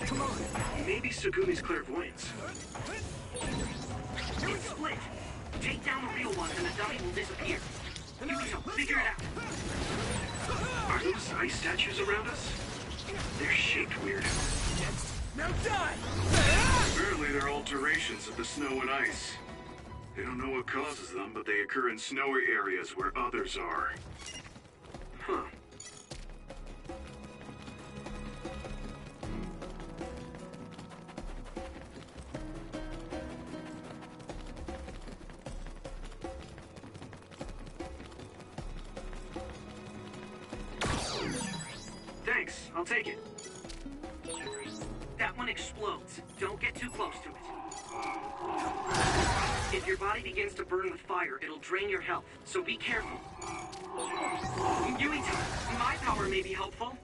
Come on. Maybe Sugumi's clairvoyance. It's split. Take down the real ones and the dummy will disappear. Yukito, figure it out. Are those ice statues around us? They're shaped weird. Now die! Apparently they're alterations of the snow and ice. They don't know what causes them, but they occur in snowy areas where others are. Huh. Thanks, I'll take it. That one explodes. Don't get too close to it. If your body begins to burn with fire, it'll drain your health, so be careful. Yuito, my power may be helpful.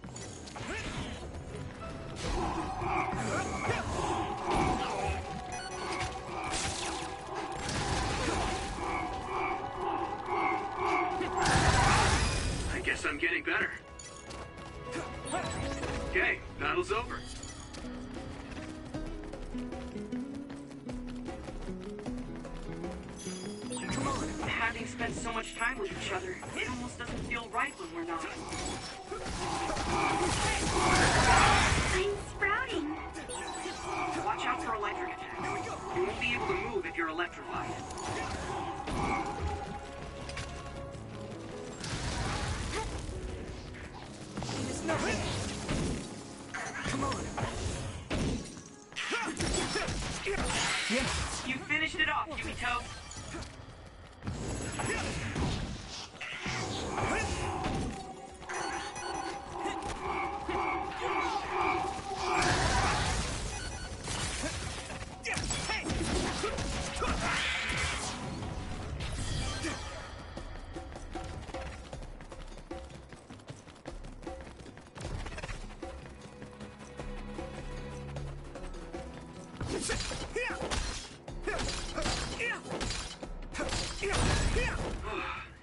I guess I'm getting better. Okay, battle's over. Come on. Having spent so much time with each other, it almost doesn't feel right when we're not. I'm sprouting. Watch out for electric attacks. You won't be able to move if you're electrified. It's nothing. Come on. Yeah. You finished it off, Yukito.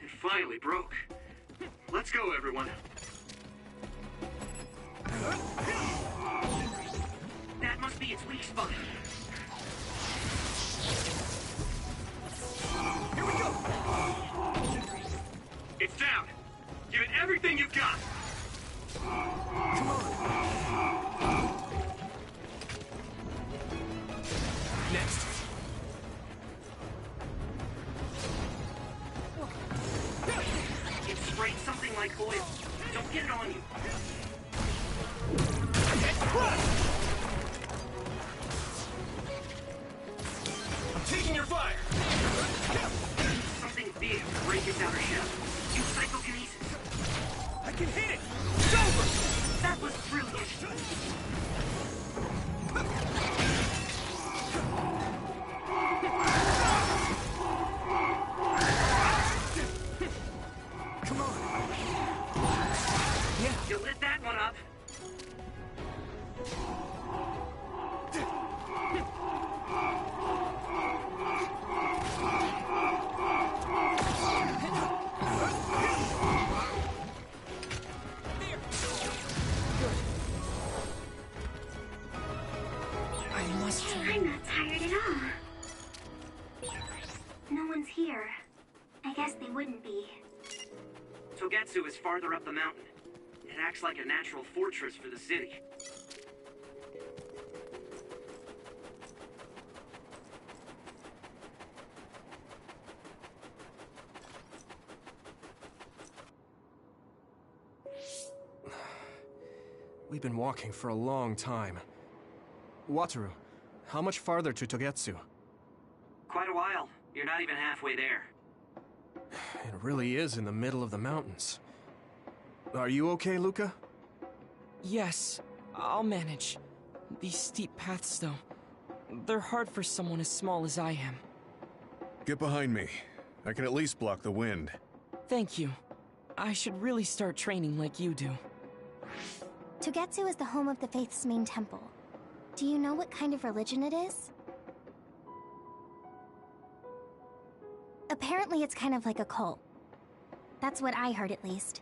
It finally broke. Let's go, everyone. That must be its weak spot. Here we go. It's down. Give it everything you've got. Come on. Next. It sprayed something like oil. Don't get it on you. I'm taking your fire. Something big to break its outer shell. Use psychokinesis. I can hit it. It's over. That was brilliant. Come on. Yeah. You lit that one up. I must. I'm not tired at all. No one's here. I guess they wouldn't be. Togetsu is farther up the mountain. It acts like a natural fortress for the city. We've been walking for a long time. Wataru, how much farther to Togetsu? Quite a while. You're not even halfway there. It really is in the middle of the mountains. Are you okay, Luca? Yes, I'll manage. These steep paths, though, they're hard for someone as small as I am. Get behind me. I can at least block the wind. Thank you. I should really start training like you do. Togetsu is the home of the Faith's main temple. Do you know what kind of religion it is? Apparently it's kind of like a cult. That's what I heard, at least.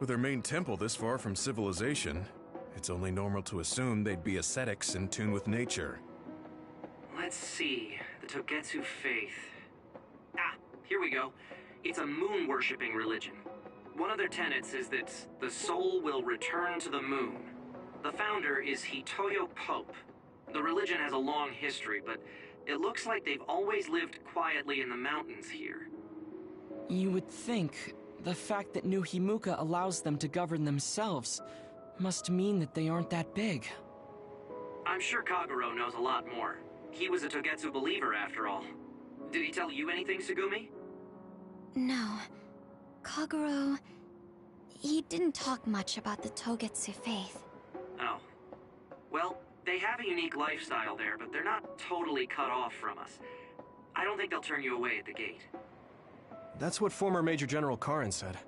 With their main temple this far from civilization, It's only normal to assume they'd be ascetics in tune with nature. Let's see. The Togetsu faith. Ah, here we go. It's a moon-worshipping religion. One of their tenets is that the soul will return to the moon. The founder is Hitoyo Pope. The religion has a long history, but it looks like they've always lived quietly in the mountains here. You would think the fact that New Himuka allows them to govern themselves must mean that they aren't that big. I'm sure Kagero knows a lot more. He was a Togetsu believer after all. Did he tell you anything, Sugumi? No. Kagero... he didn't talk much about the Togetsu faith. Oh. Well, they have a unique lifestyle there, but they're not totally cut off from us. I don't think they'll turn you away at the gate. That's what former Major General Karin said.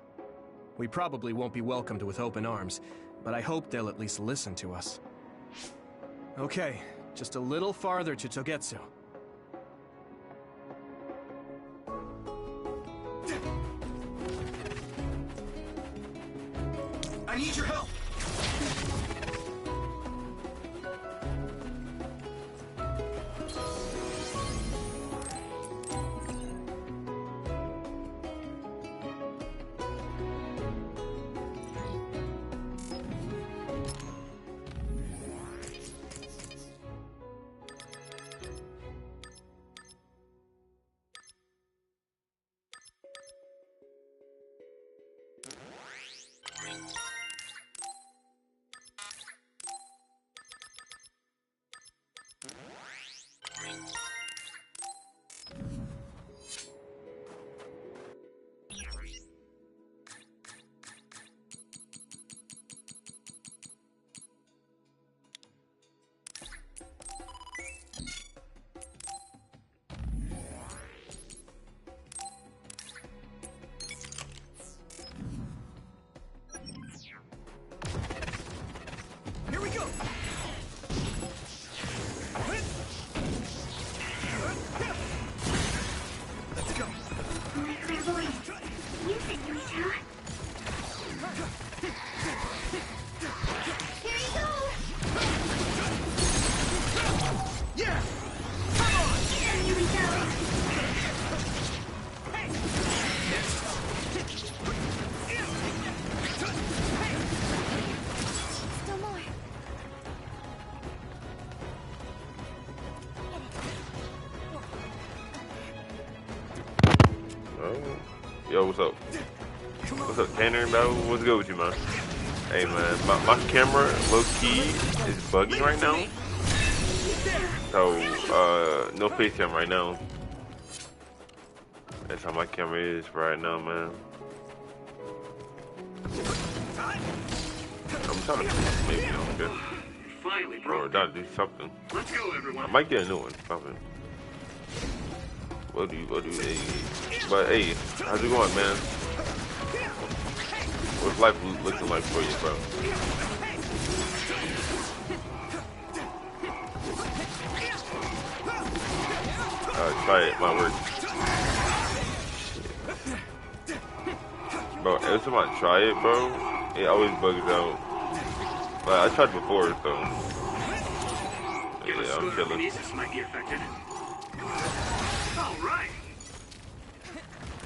We probably won't be welcomed with open arms, but I hope they'll at least listen to us. Okay, just a little farther to Togetsu. I need your help! Here we go! Let's go! Here you go! Yeah! Come on! Here we go! Still more. Yo, what's up? What's up, Tanner? What's good with you, man? Hey, man, my camera, low-key, is buggy right now. So, no face cam right now. That's how my camera is right now, man. I'm trying to maybe, you know, good. Finally, Or bro. gotta do something. Let's go, everyone. I might get a new one, something. What do you, hey. But hey, how's it going, man? What's life looking like for you, bro? Try it, might work. Bro, every time I try it, bro, it always bugs out. But I tried before, so yeah, I'm chilling. Kinesis might be affected. All right.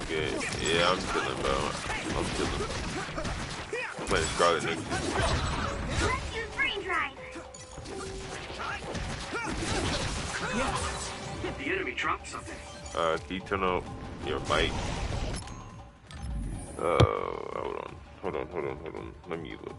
Good. Yeah, I'm chilling, bro. I'm chilling. I'm playing Scarlet NEXUS. Let's use brain drive. The enemy dropped something. Can you turn up your mic? Hold on. Let me look.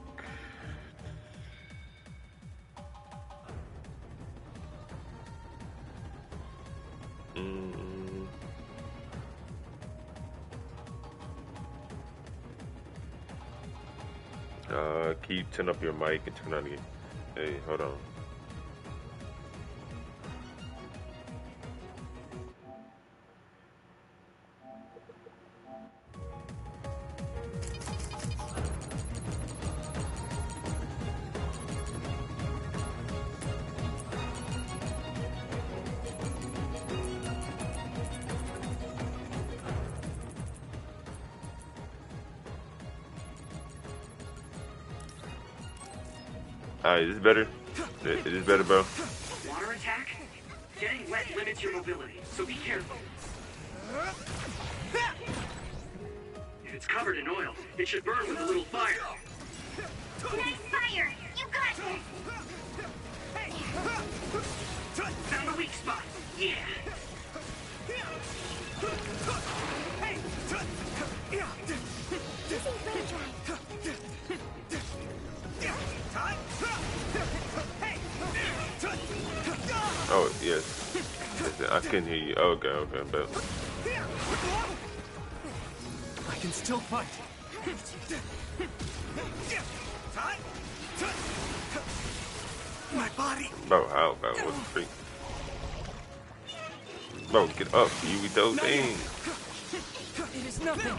Can you turn up your mic and turn on again? Hey, hold on. Alright, is this better? Is this better, bro? Water attack? Getting wet limits your mobility, so be careful. If it's covered in oil, it should burn with a little fire. Nice fire! You got this! Found a weak spot. Yeah. Using blade drive. Oh, yes. I couldn't hear you. Okay, okay, but I can still fight. My body. bro, how about what the freak? Bro, get up, you those things. It is nothing.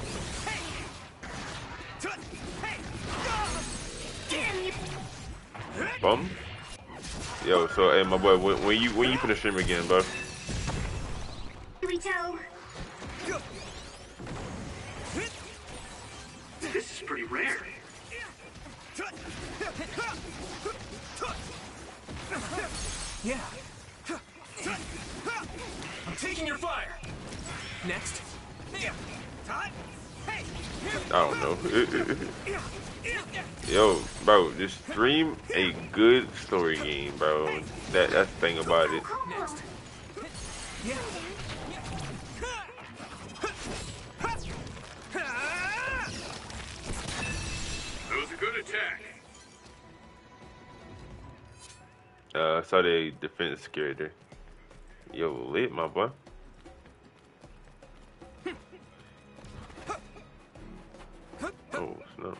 Bum. Yo, so hey, my boy, when you finna stream again, bro? This is pretty rare. Yeah. I'm taking your fire. Next. I don't know. Yo, bro, just stream a good story game, bro. That's the thing about it. Next. Yeah. That was a good attack. I saw the defense character. Yo, lit, my boy. Oh, snap.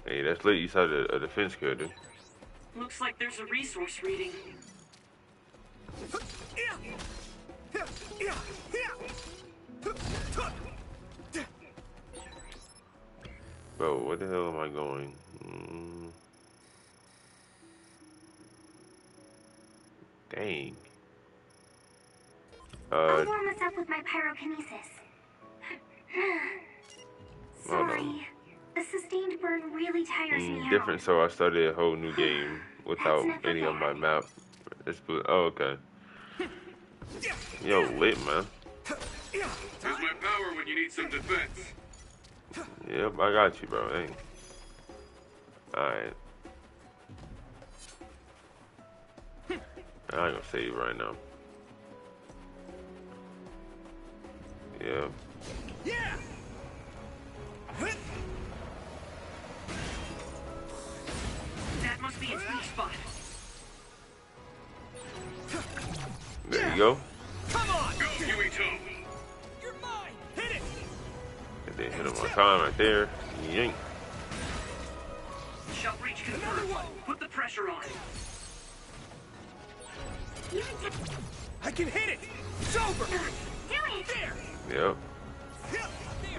Hey, that's lit. You saw a defense character. Looks like there's a resource reading. Bro, where the hell am I going? Dang. I'll warm us up with my pyrokinesis. Sorry. The sustained burn really tires me out. Different, so I started a whole new game without any of my map. Oh, okay. Yo, lit, man. Here's my power when you need some defense. Yep, I got you, bro. Hey. Alright. I ain't gonna save right now. Yeah. Yeah. That must be its weak spot. There you go. Come on. Go, Yuito. You're mine. Hit it. And then hit him on time right there. Yank. Shell breach confirmed. Put the pressure on. I can hit it. It's over. Do it. There. Yep.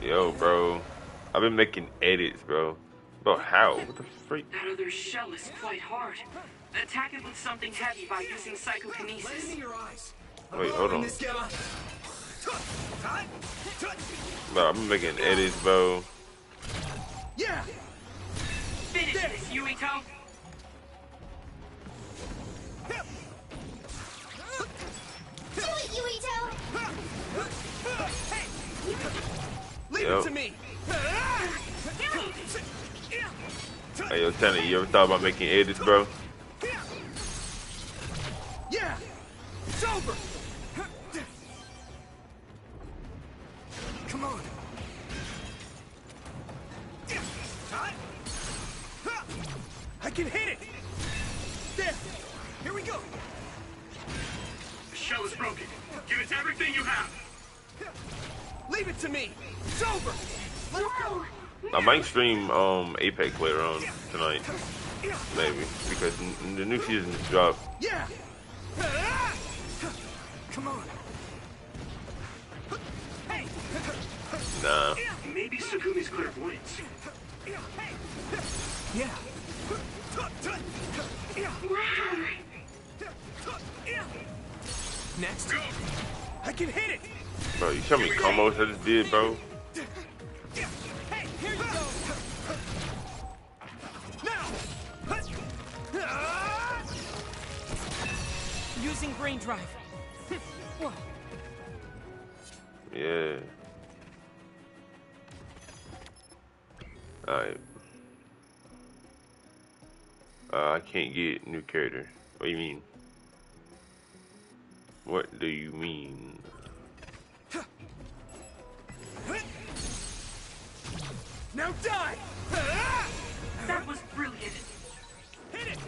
Yo, bro. I've been making edits, bro. Bro, how? What the freak? That other shell is quite hard. Attack it with something heavy by using psychokinesis. Lend me your eyes. Wait, hold on. Miss Gamma. Bro, I've been making edits, bro. Yeah. Finish this, Yuito. Do it, Yuito! Leave Yep. it to me. Hey, yo, Tanner, you ever thought about making edits, bro? Yeah. It's over. Come on. I can hit it. There. Here we go. The shell is broken. Give it everything you have. Leave it to me. It's over. Let's go. I might stream Apex later on tonight, maybe, because the new season just dropped. Yeah. Come on. Nah. Maybe Sukumi's clairvoyance. Yeah. Next. I can hit it. Bro, you show me combos I just did, bro. main drive. What? Yeah. Alright. I can't get new character. What do you mean? What do you mean? Now die! That was brilliant. Hit it!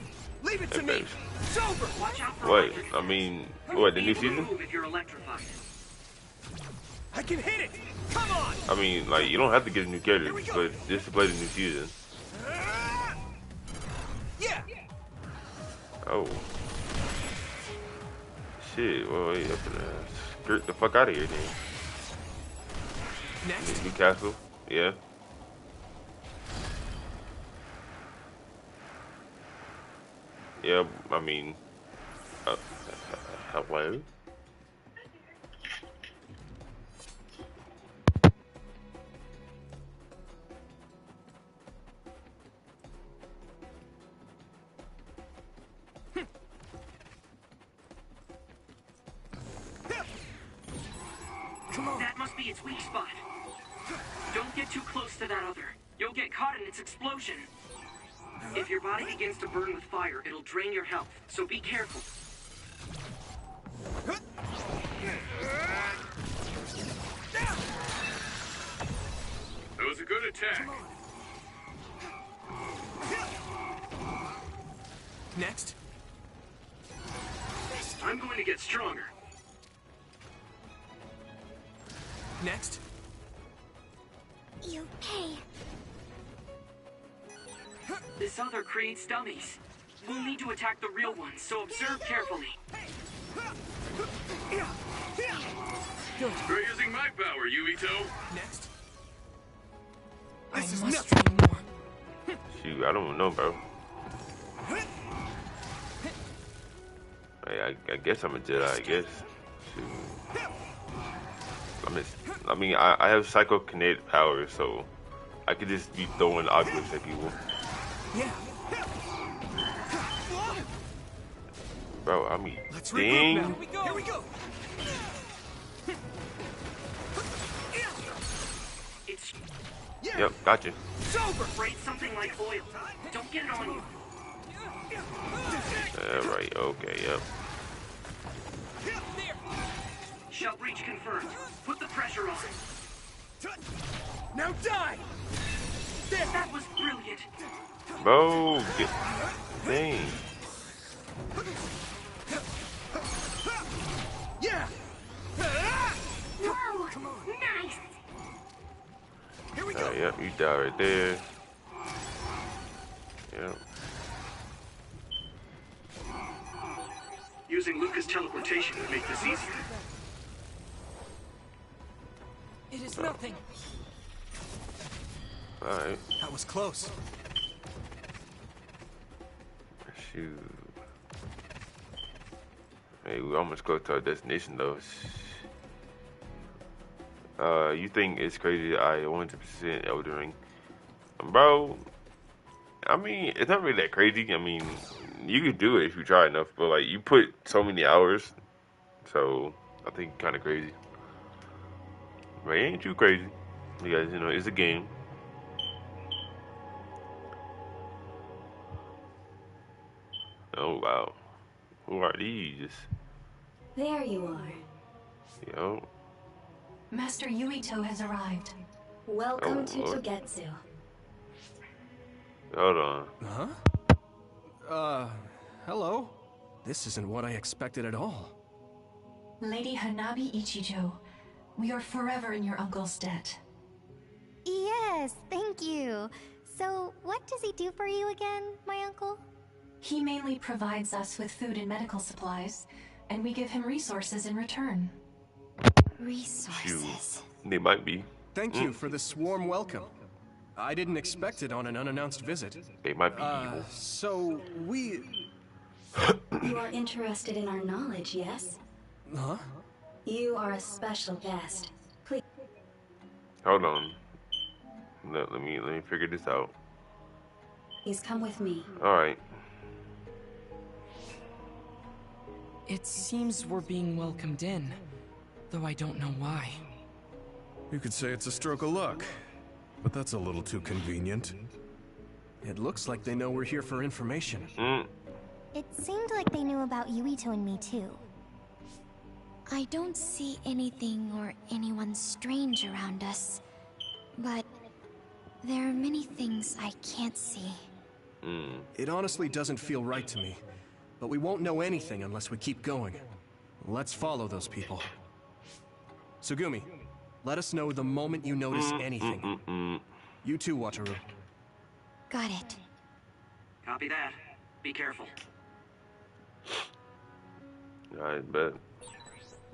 Leave it to Hey, me! babes. It's over! Watch out for What? electric. I mean, what, the new season? Move if you're electrified. I can hit it! Come on! I mean, like, you don't have to get a new character, but just to play the new season. Yeah! Oh. Shit, well, wait, up in there. Skirt the fuck out of here, then. Next. New castle? Yeah. Yeah, I mean, hello? That must be its weak spot. Don't get too close to that other. You'll get caught in its explosion. If your body begins to burn with fire, it'll drain your health, so be careful. That was a good attack. Next. I'm going to get stronger. Next. You pay. This other creates dummies. We'll need to attack the real ones, so observe carefully. You're using my power, Yuito. Next. I This is must nothing. train more. Shoot, I don't know, bro. Hey, I guess I'm a Jedi, I guess. Shoot. I mean, I have psychokinetic powers, so I could just be throwing objects at people. Yeah. Bro, I mean, Let's regroup now. dang. Here we go. Here we go. It's Yep, gotcha. Sober. sprayed something like oil. Don't get it on you. Right, okay, yep. Shell breach confirmed. Put the pressure on. Now die. There. That was brilliant. Bro, dang. Yeah. Whoa! Nice! Here we go. Yep, you die right there. Yep. Using Lucas teleportation would make this easier. It is nothing. Alright. That was close. Shoot. Hey, we almost go to our destination though. You think it's crazy that I 100% Elden Ring? Bro, I mean, it's not really that crazy. I mean, you could do it if you try enough, but like, you put so many hours, so I think kind of crazy. But it ain't too crazy. You guys, you know, it's a game. Oh, wow. Who are these? There you are. Yo. Master Yuito has arrived. Welcome to Lord. Togetsu. Hold on. Huh? Hello? This isn't what I expected at all. Lady Hanabi Ichijo, we are forever in your uncle's debt. Yes, thank you. So, what does he do for you again, my uncle? He mainly provides us with food and medical supplies, and we give him resources in return. Resources. They might be. Thank you for this warm welcome. I didn't expect it on an unannounced visit. They might be evil. So we... You are interested in our knowledge, yes? Huh? You are a special guest. Please. Hold on. Let me figure this out. Please come with me. All right. It seems we're being welcomed in, though I don't know why. You could say it's a stroke of luck, but that's a little too convenient. It looks like they know we're here for information. It seemed like they knew about Yuito and me too. I don't see anything or anyone strange around us, but there are many things I can't see. It honestly doesn't feel right to me, but we won't know anything unless we keep going. Let's follow those people. Tsugumi, let us know the moment you notice anything. You too, Wataru. Got it. Copy that. Be careful. I bet.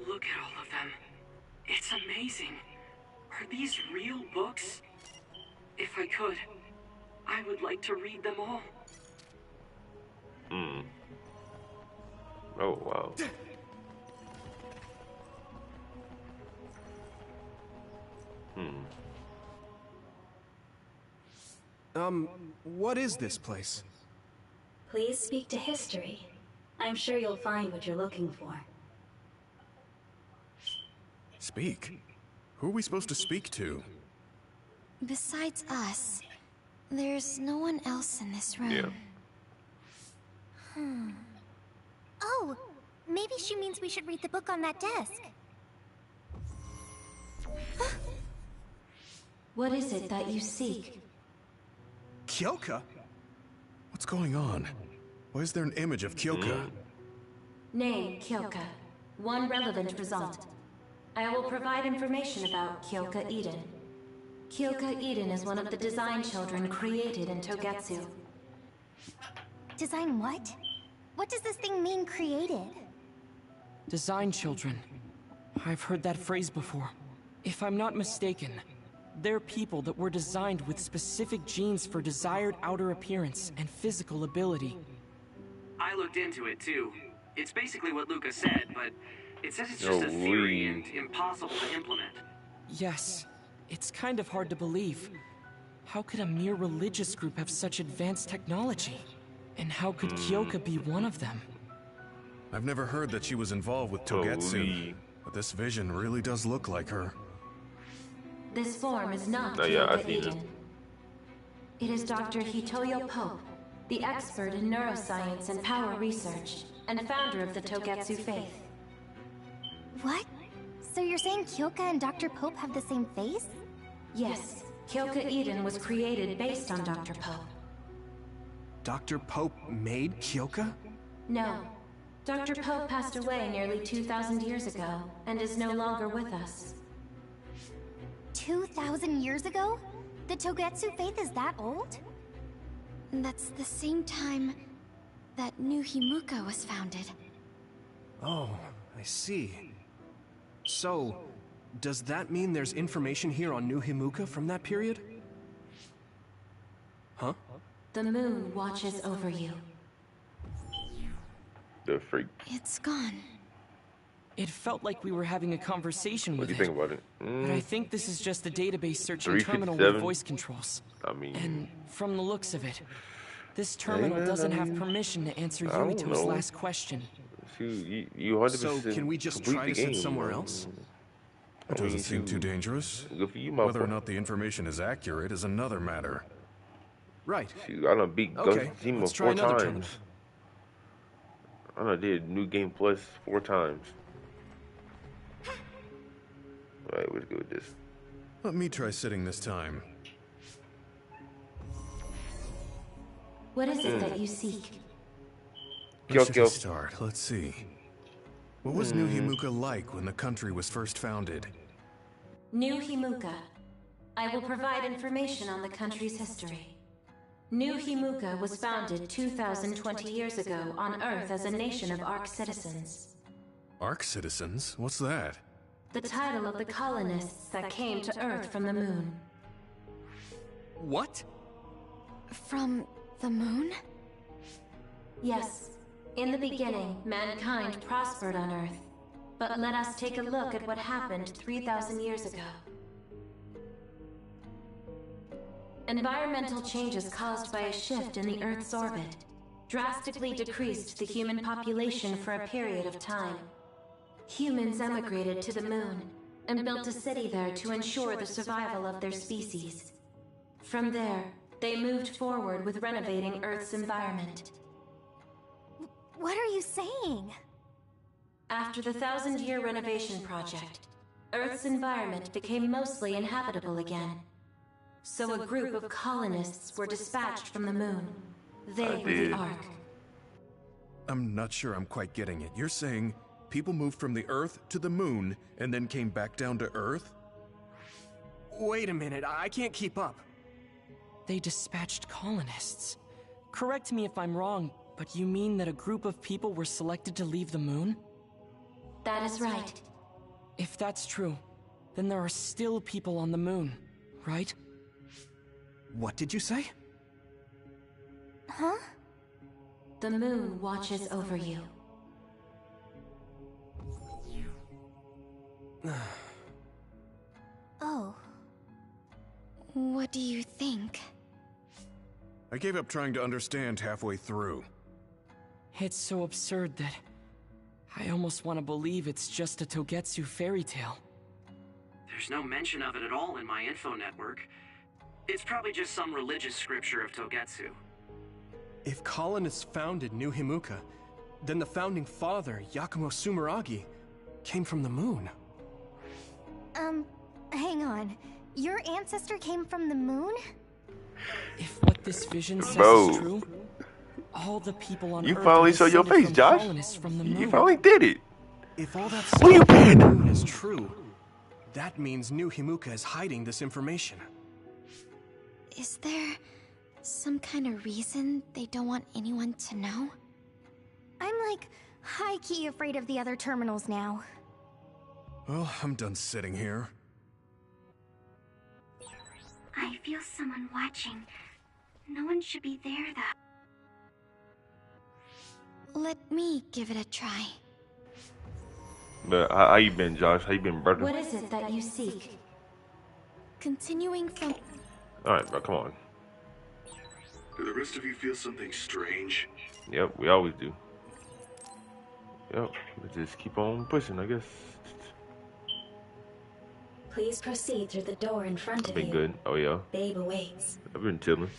Look at all of them. It's amazing. Are these real books? If I could, I would like to read them all. Oh, wow. What is this place? Please speak to history. I'm sure you'll find what you're looking for. Speak? Who are we supposed to speak to? Besides us, there's no one else in this room. Yeah. Oh, maybe she means we should read the book on that desk. What is it that you seek? Kyoka? What's going on? Why is there an image of Kyoka? Name, Kyoka. One relevant result. I will provide information about Kyoka Eden. Kyoka Eden is one of the design children created in Togetsu. Design what? What does this thing mean, created? Design children. I've heard that phrase before. If I'm not mistaken, they're people that were designed with specific genes for desired outer appearance and physical ability. I looked into it too. It's basically what Luca said, but it says it's just a theory and impossible to implement. Yes, it's kind of hard to believe. How could a mere religious group have such advanced technology? And how could Kyoka be one of them? I've never heard that she was involved with Togetsu, but this vision really does look like her. This form is not Yeah, I've Kyoka seen Eden. It is Dr. Hitoyo Pope, the expert in neuroscience and power research, and founder of the Togetsu faith. What? So you're saying Kyoka and Dr. Pope have the same face? Yes, Kyoka Eden was created based on Dr. Pope. Dr. Pope made Kyoka? No. Dr. Pope passed away nearly 2,000 years ago, and is no longer with us. 2,000 years ago? The Togetsu faith is that old? That's the same time that New Himuka was founded. Oh, I see. So, does that mean there's information here on New Himuka from that period? Huh? The moon watches over you. The freak. It's gone. It felt like we were having a conversation What with do you it. think about it? But I think this is just a database searching terminal 357? with voice controls. I mean, And from the looks of it, this terminal man, doesn't I have mean, permission to answer I don't Yumito's know. last question. you 100% So, can we just complete try the to sit game, somewhere man. else? It doesn't seem too dangerous. Good for you, my Whether or boy. not the information is accurate is another matter. Right. Shoot, I done beat Okay, Ghost Team let's 4 try another times. terminal. I done did New Game Plus 4 times. Alright, let's go with this. Let me try sitting this time. What is it that you seek? Where should I Kyokyo. start? Let's see. What was New Himuka like when the country was first founded? New Himuka. I will provide information on the country's history. New Himuka was founded 2,020 years ago on Earth as a nation of Ark citizens. Ark citizens? What's that? The title of the colonists that came to Earth from the moon. What? From the moon? Yes. In the beginning, mankind prospered on Earth. But let us take a look at what happened 3,000 years ago. Environmental changes caused by a shift in the Earth's orbit. drastically decreased the human population for a period of time. Humans emigrated to the moon and built a city there to ensure the survival of their species. From there, they moved forward with renovating Earth's environment. What are you saying? After the 1,000-year renovation project, Earth's environment became mostly inhabitable again. So a group of colonists were dispatched from the moon. They were the Ark. I'm not sure I'm quite getting it. You're saying people moved from the Earth to the moon and then came back down to Earth? Wait a minute, I can't keep up. They dispatched colonists. Correct me if I'm wrong, but you mean that a group of people were selected to leave the moon? That is right. If that's true, then there are still people on the moon, right? What did you say? Huh? The moon watches over you. Oh. What do you think? I gave up trying to understand halfway through. It's so absurd that I almost want to believe it's just a Togetsu fairy tale. There's no mention of it at all in my info network. It's probably just some religious scripture of Togetsu. If colonists founded New Himuka, then the founding father, Yakumo Sumeragi, came from the moon. Hang on. Your ancestor came from the moon? If what this vision says is true, all the people on Earth You finally showed your face, Josh. You finally did it. If all that stuff on the moon is true, that means New Himuka is hiding this information. Is there some kind of reason they don't want anyone to know? I'm like high-key afraid of the other terminals now. Well, I'm done sitting here. I feel someone watching. No one should be there, though. Let me give it a try. But how you been, Josh? How you been, brother? What is it that you seek? Continuing from... Alright, bro, come on. Do the rest of you feel something strange? Yep, we always do. Yep, let's just keep on pushing, I guess. Please proceed through the door in front of you. Been good. Oh, yeah. Babe awaits. I've been chilling.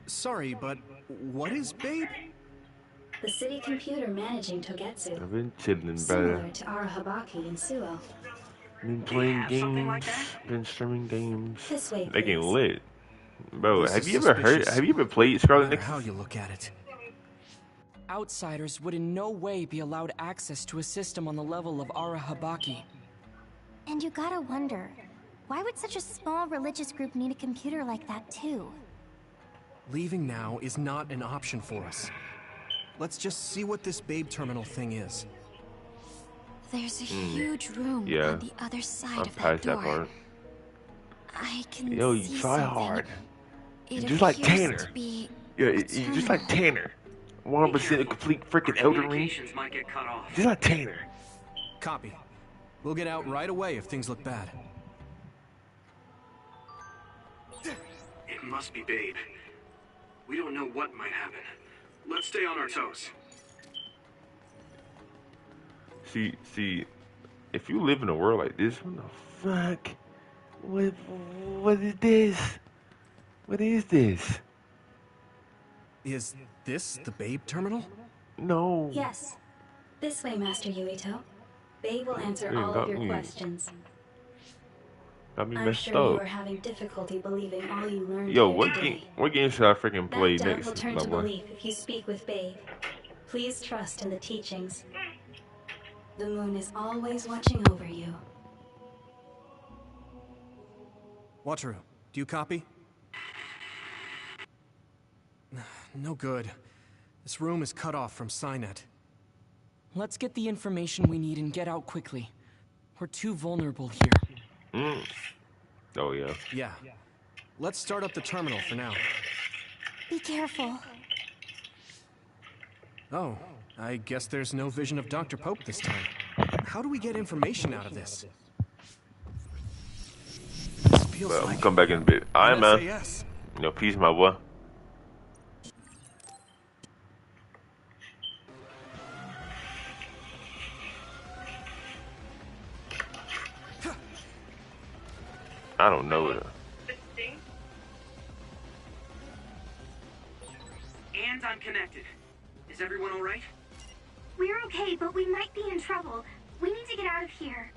Sorry, but what is Babe? The city computer managing Togetsu. I've been chilling, brother. Similar to Arahabaki and Suo. Been playing games, been streaming games. This way, they getting please. lit. Bro, This have is you ever suspicious. have you ever played Scarlet No matter Nexus? how you look at it. Outsiders would in no way be allowed access to a system on the level of Arahabaki. And you gotta wonder, why would such a small religious group need a computer like that, too? Leaving now is not an option for us. Let's just see what this Babe terminal thing is. There's a huge room Yeah. on the other side I'm of that past door. that part. I can Yo, you see try something. hard. It Just like appears Tanner. to be Yeah, a you just like terminal. Tanner. 100% a complete freaking Elden Ring. Communications might get cut off. Just like Tanner. Copy. We'll get out right away if things look bad. It must be Babe. We don't know what might happen. Let's stay on our toes. See, if you live in a world like this, what the fuck? What is this? What is this? Is this the Babe terminal? No. Yes. This way, Master Yuito. Babe will answer Yeah, all got of your me. questions. Got me I'm messed sure you up. are having difficulty believing all you learned Yo, here what today. game should I freaking play That doubt next, will turn my to boy? belief if you speak with Babe. Please trust in the teachings. The moon is always watching over you. Wataru, do you copy? No good. This room is cut off from Cynet. Let's get the information we need and get out quickly. We're too vulnerable here. Oh, yeah. Yeah. Let's start up the terminal for now. Be careful. Oh, I guess there's no vision of Dr. Pope this time. How do we get information out of this? This feels Well, like come back in a bit. Alright, man. SAS. You know, peace, my boy. I don't know it. And I'm connected. Is everyone all right? We're okay, but we might be in trouble. We need to get out of here.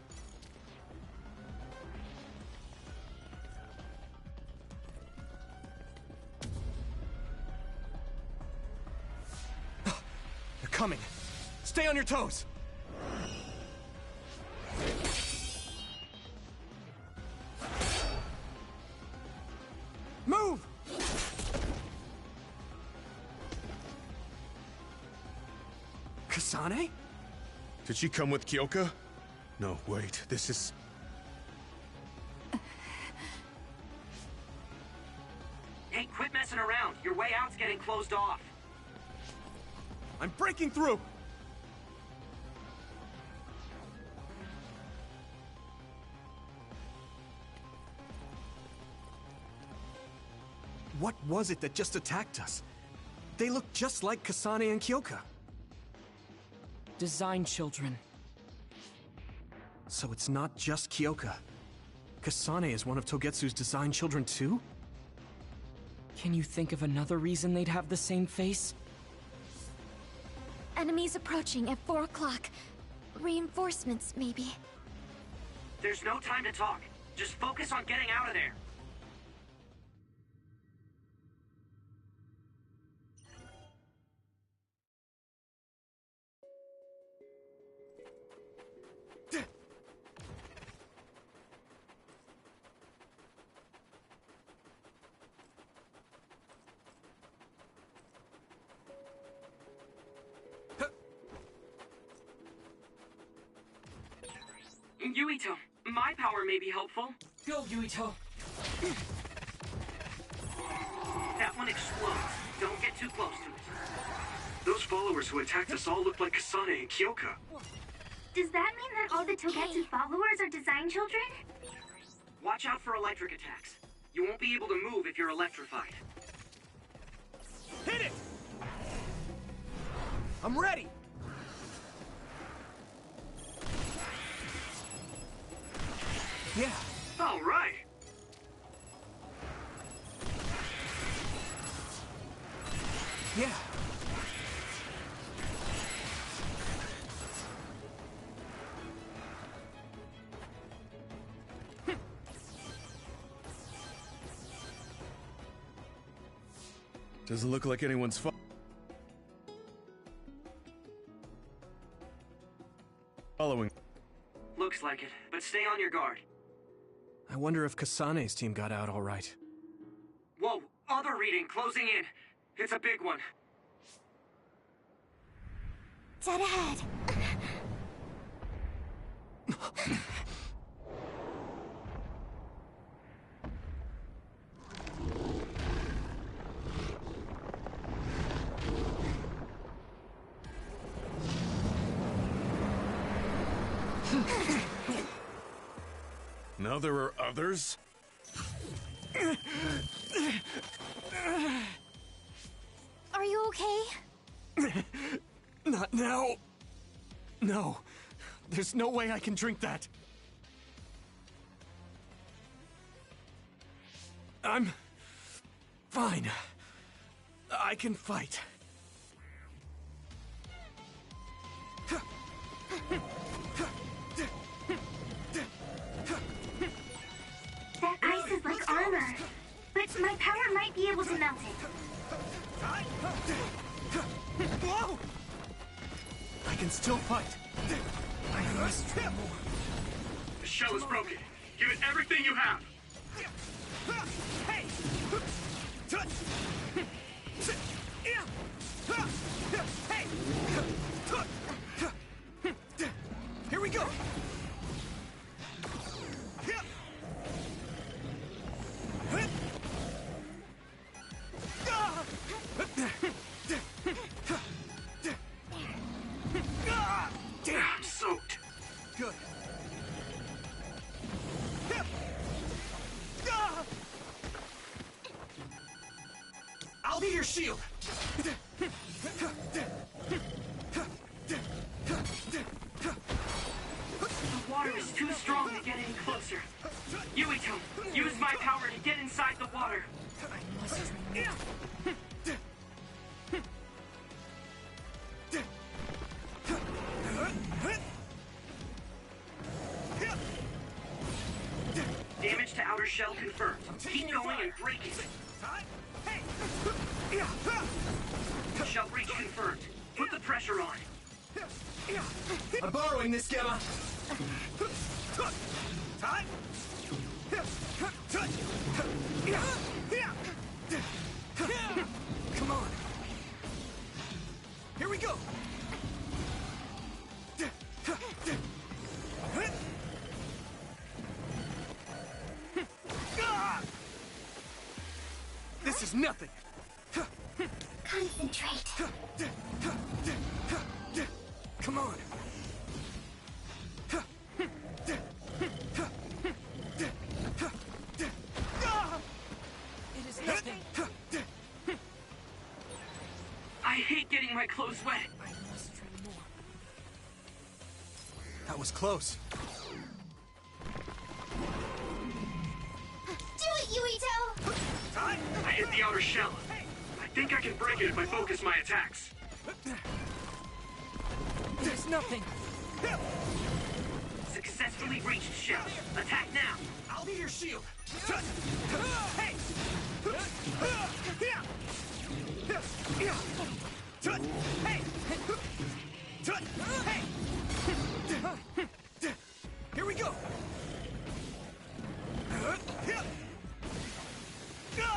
They're coming. Stay on your toes. Move! Kasane? Did she come with Kyoka? No, wait, this is... Hey, quit messing around. Your way out's getting closed off. I'm breaking through! What was it that just attacked us? They look just like Kasane and Kyoka. Design children. So it's not just Kyoka. Kasane is one of Togetsu's design children too? Can you think of another reason they'd have the same face? Enemies approaching at 4 o'clock. Reinforcements, maybe. There's no time to talk. Just focus on getting out of there. Yuito, my power may be helpful. Go, Yuito! That one explodes. Don't get too close to it. Those followers who attacked us all look like Kasane and Kyoka. Does that mean that all the Togetsu followers are design children? Watch out for electric attacks. You won't be able to move if you're electrified. Hit it! I'm ready! Yeah. All right. Yeah. Doesn't look like anyone's following. Looks like it, but stay on your guard. I wonder if Kasane's team got out all right. Whoa, other reading closing in. It's a big one. Dead ahead. Now there are others? Are you okay? Not now. No. There's no way I can drink that. I'm fine. I can fight. That ice is like armor, but my power might be able to melt it. Whoa! I can still fight. I must try more. The shell is broken. Give it everything you have. Hey! Hey! Here we go! Damn, I'm soaked. Good. I'll be your shield. The water is too strong to get any closer. Yuito, use my power to get inside the water. I must Damage to outer shell confirmed. Keep going and break it. Shell breach confirmed. Put the pressure on. I'm borrowing this, Gamma. Come on. Here we go. This is nothing. Concentrate. Come on. It is nothing. I hate getting my clothes wet. I must try more. That was close. Do it, Yuito! I hit the outer shell. I think I can break it if I focus my attacks. It is nothing. Successfully reached shell. Attack now. I'll be your shield. Hey! Here we go. Here you go! Here we go. Go!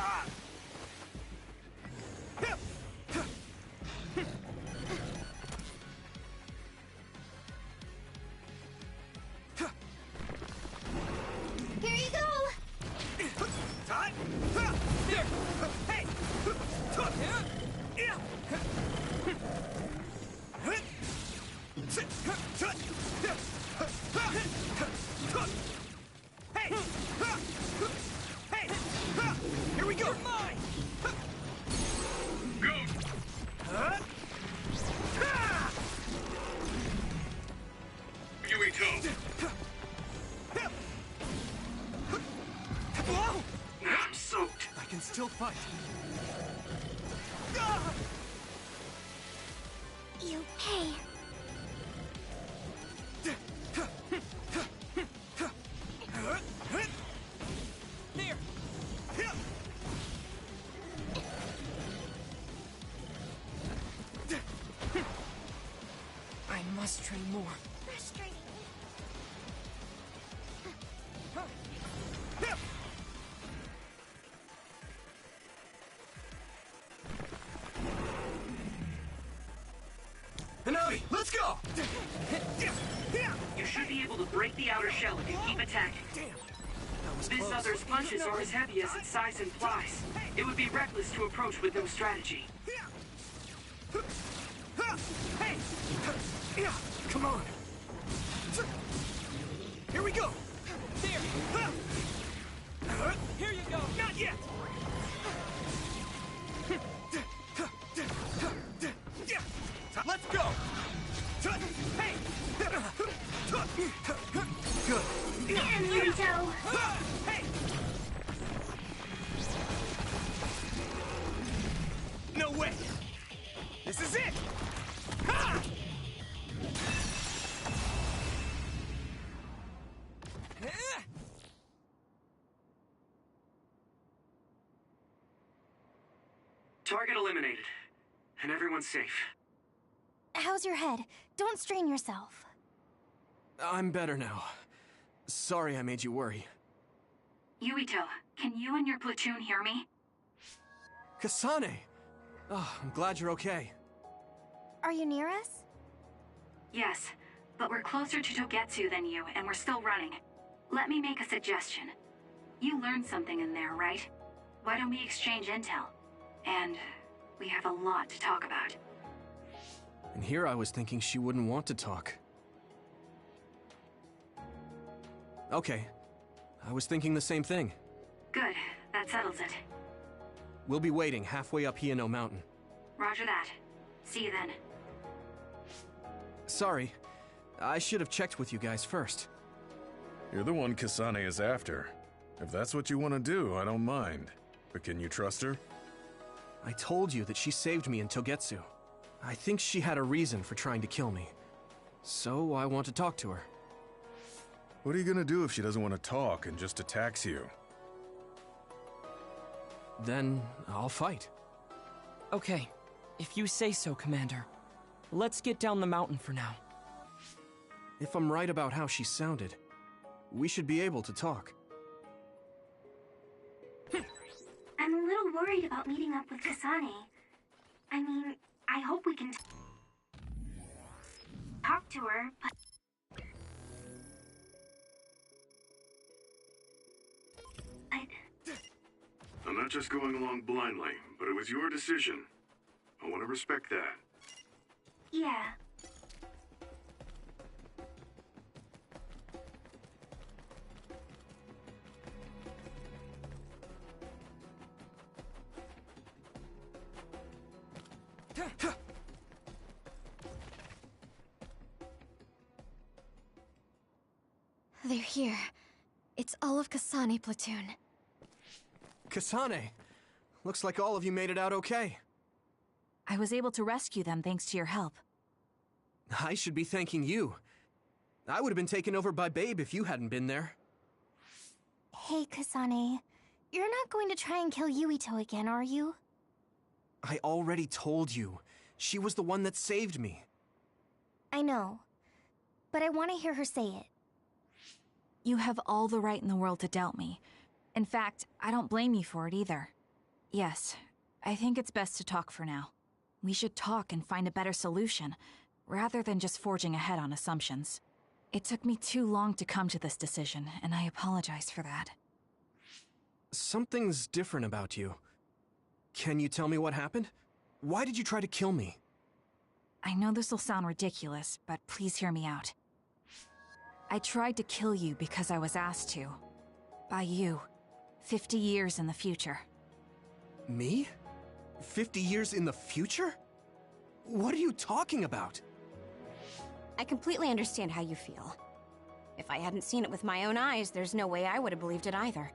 Yuito! I'm soaked. I can still fight. You pay. There! I must train more. Frustrating. Hanabi, let's go! You should be able to break the outer shell if you keep attacking. Damn. That was This close. other's punches are as heavy as its size implies. It would be reckless to approach with no strategy. Come on. Here we go. There! Here you go! Not yet. Let's go. Hey. Good. Get him, Yuito! Hey. No way. This is it. Ha! Target eliminated. And everyone's safe. How's your head? Don't strain yourself. I'm better now. Sorry I made you worry. Yuito, can you and your platoon hear me? Kasane! Oh, I'm glad you're okay. Are you near us? Yes, but we're closer to Togetsu than you, and we're still running. Let me make a suggestion. You learned something in there, right? Why don't we exchange intel? And we have a lot to talk about. And here I was thinking she wouldn't want to talk. Okay. I was thinking the same thing. Good, that settles it. We'll be waiting halfway up Hino Mountain. Roger that. See you then. Sorry. I should have checked with you guys first. You're the one Kasane is after. If that's what you want to do, I don't mind. But can you trust her? I told you that she saved me in Togetsu. I think she had a reason for trying to kill me. So I want to talk to her. What are you gonna do if she doesn't want to talk and just attacks you? Then I'll fight. Okay, if you say so, Commander. Let's get down the mountain for now. If I'm right about how she sounded, we should be able to talk. I'm a little worried about meeting up with Kasane. I mean, I hope we can talk to her, but... I'm not just going along blindly, but it was your decision. I want to respect that. Yeah. They're here. It's all of Kasane platoon. Kasane! Looks like all of you made it out okay. I was able to rescue them thanks to your help. I should be thanking you. I would have been taken over by Babe if you hadn't been there. Hey, Kasane. You're not going to try and kill Yuito again, are you? I already told you. She was the one that saved me. I know. But I want to hear her say it. You have all the right in the world to doubt me. In fact, I don't blame you for it either. Yes, I think it's best to talk for now. We should talk and find a better solution, rather than just forging ahead on assumptions. It took me too long to come to this decision, and I apologize for that. Something's different about you. Can you tell me what happened? Why did you try to kill me? I know this will sound ridiculous, but please hear me out. I tried to kill you because I was asked to. By you. 50 years in the future. Me? 50 years in the future? What are you talking about? I completely understand how you feel. If I hadn't seen it with my own eyes, there's no way I would have believed it either.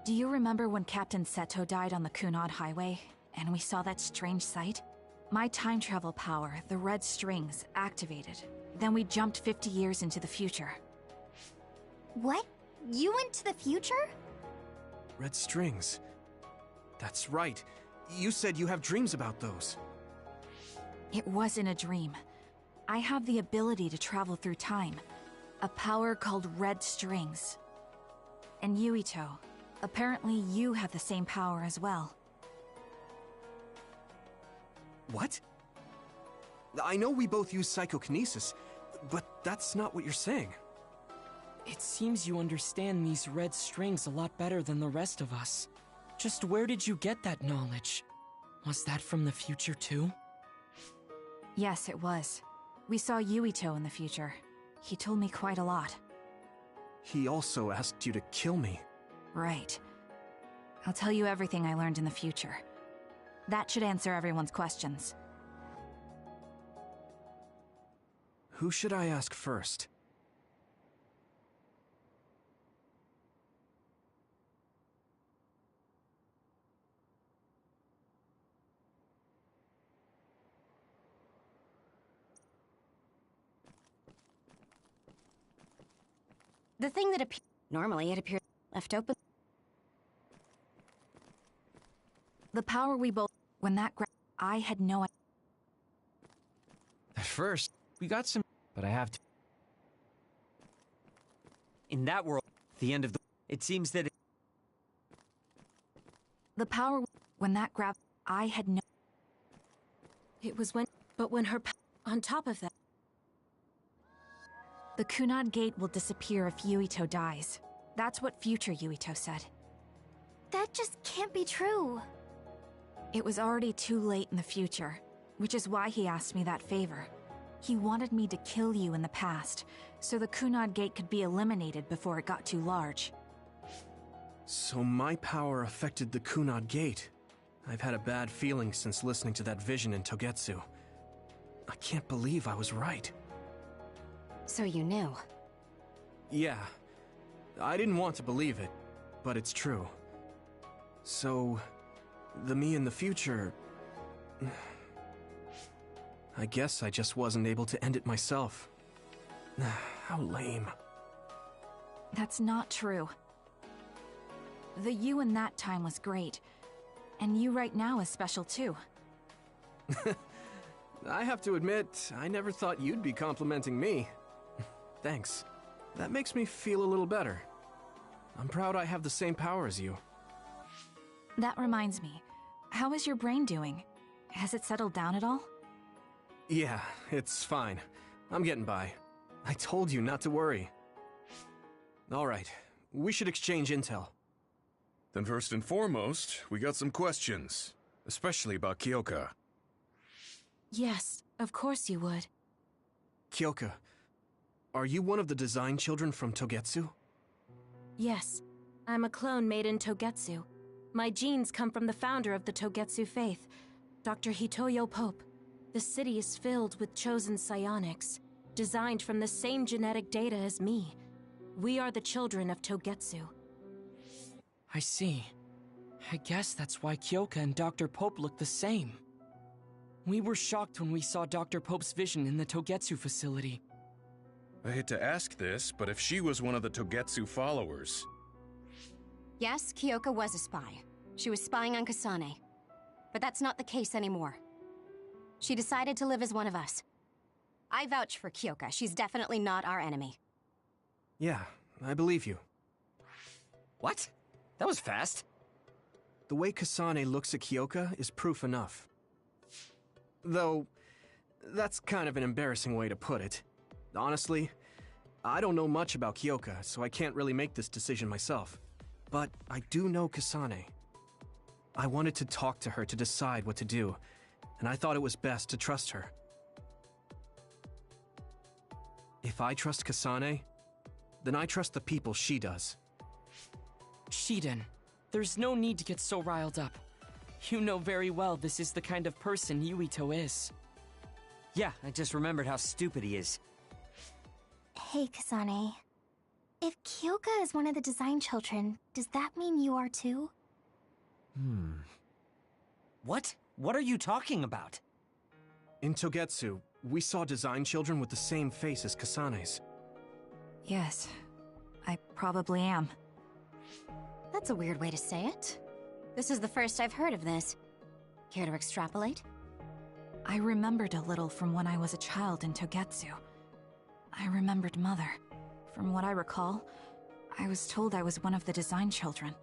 Do you remember when Captain Seto died on the Kunad Highway, and we saw that strange sight? My time travel power, the red strings, activated. Then we jumped 50 years into the future. What? You went to the future? Red strings. That's right. You said you have dreams about those. It wasn't a dream. I have the ability to travel through time. A power called red strings. And Yuito, apparently you have the same power as well. What? I know we both use psychokinesis, but that's not what you're saying. It seems you understand these red strings a lot better than the rest of us. Just where did you get that knowledge? Was that from the future too? Yes, it was. We saw Yuito in the future. He told me quite a lot. He also asked you to kill me. Right. I'll tell you everything I learned in the future. That should answer everyone's questions. Who should I ask first? The thing that normally it appears left open. The power we both... When that I had no idea. At first, we got some... But I have to... In that world, the end of the... It seems that The power... When that I had no... It was when... But when her... On top of that... The Kunad Gate will disappear if Yuito dies. That's what future Yuito said. That just can't be true. It was already too late in the future, which is why he asked me that favor. He wanted me to kill you in the past, so the Kunad Gate could be eliminated before it got too large. So my power affected the Kunad Gate. I've had a bad feeling since listening to that vision in Togetsu. I can't believe I was right. So you knew? Yeah, I didn't want to believe it, but it's true. So, the me in the future... I guess I just wasn't able to end it myself. How lame. That's not true. The you in that time was great, and you right now is special too. I have to admit, I never thought you'd be complimenting me. Thanks. That makes me feel a little better. I'm proud I have the same power as you. That reminds me, how is your brain doing? Has it settled down at all? Yeah, it's fine. I'm getting by. I told you not to worry. Alright, we should exchange intel. Then first and foremost, we got some questions. Especially about Kyoka. Yes, of course you would. Kyoka, are you one of the design children from Togetsu? Yes, I'm a clone made in Togetsu. My genes come from the founder of the Togetsu faith, Dr. Hitoyo Pope. The city is filled with chosen psionics, designed from the same genetic data as me. We are the children of Togetsu. I see. I guess that's why Kyoka and Dr. Pope look the same. We were shocked when we saw Dr. Pope's vision in the Togetsu facility. I hate to ask this, but if she was one of the Togetsu followers... Yes, Kyoka was a spy. She was spying on Kasane. But that's not the case anymore. She decided to live as one of us. I vouch for Kyoka. She's definitely not our enemy. Yeah, I believe you. What? That was fast. The way Kasane looks at Kyoka is proof enough. Though, that's kind of an embarrassing way to put it. Honestly, I don't know much about Kyoka, so I can't really make this decision myself. But I do know Kasane. I wanted to talk to her to decide what to do, and I thought it was best to trust her. If I trust Kasane, then I trust the people she does. Shiden, there's no need to get so riled up. You know very well this is the kind of person Yuito is. Yeah, I just remembered how stupid he is. Hey, Kasane. If Kyoka is one of the design children, does that mean you are too? What? What are you talking about? In Togetsu, we saw design children with the same face as Kasane's. Yes, I probably am. That's a weird way to say it. This is the first I've heard of this. Care to extrapolate? I remembered a little from when I was a child in Togetsu. I remembered Mother. From what I recall, I was told I was one of the design children.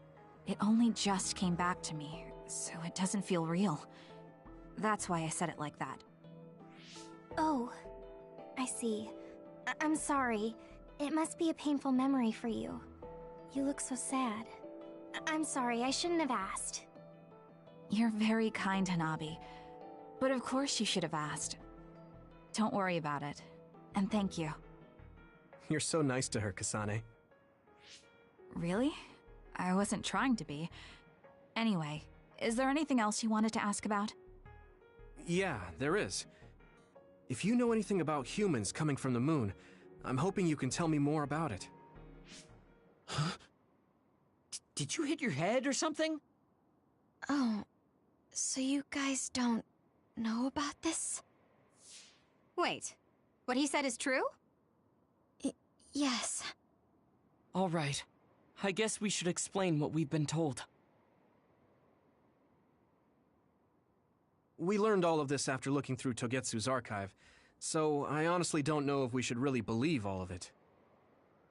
It only just came back to me, so it doesn't feel real. That's why I said it like that. Oh, I see. I'm sorry. It must be a painful memory for you. You look so sad. I'm sorry, I shouldn't have asked. You're very kind, Hanabi. But of course you should have asked. Don't worry about it. And thank you. You're so nice to her, Kasane. Really? I wasn't trying to be. Anyway, is there anything else you wanted to ask about? Yeah, there is. If you know anything about humans coming from the moon, I'm hoping you can tell me more about it. Huh? Did you hit your head or something? Oh, so you guys don't know about this? Wait, what he said is true? Yes. All right. I guess we should explain what we've been told. We learned all of this after looking through Togetsu's archive, so I honestly don't know if we should really believe all of it.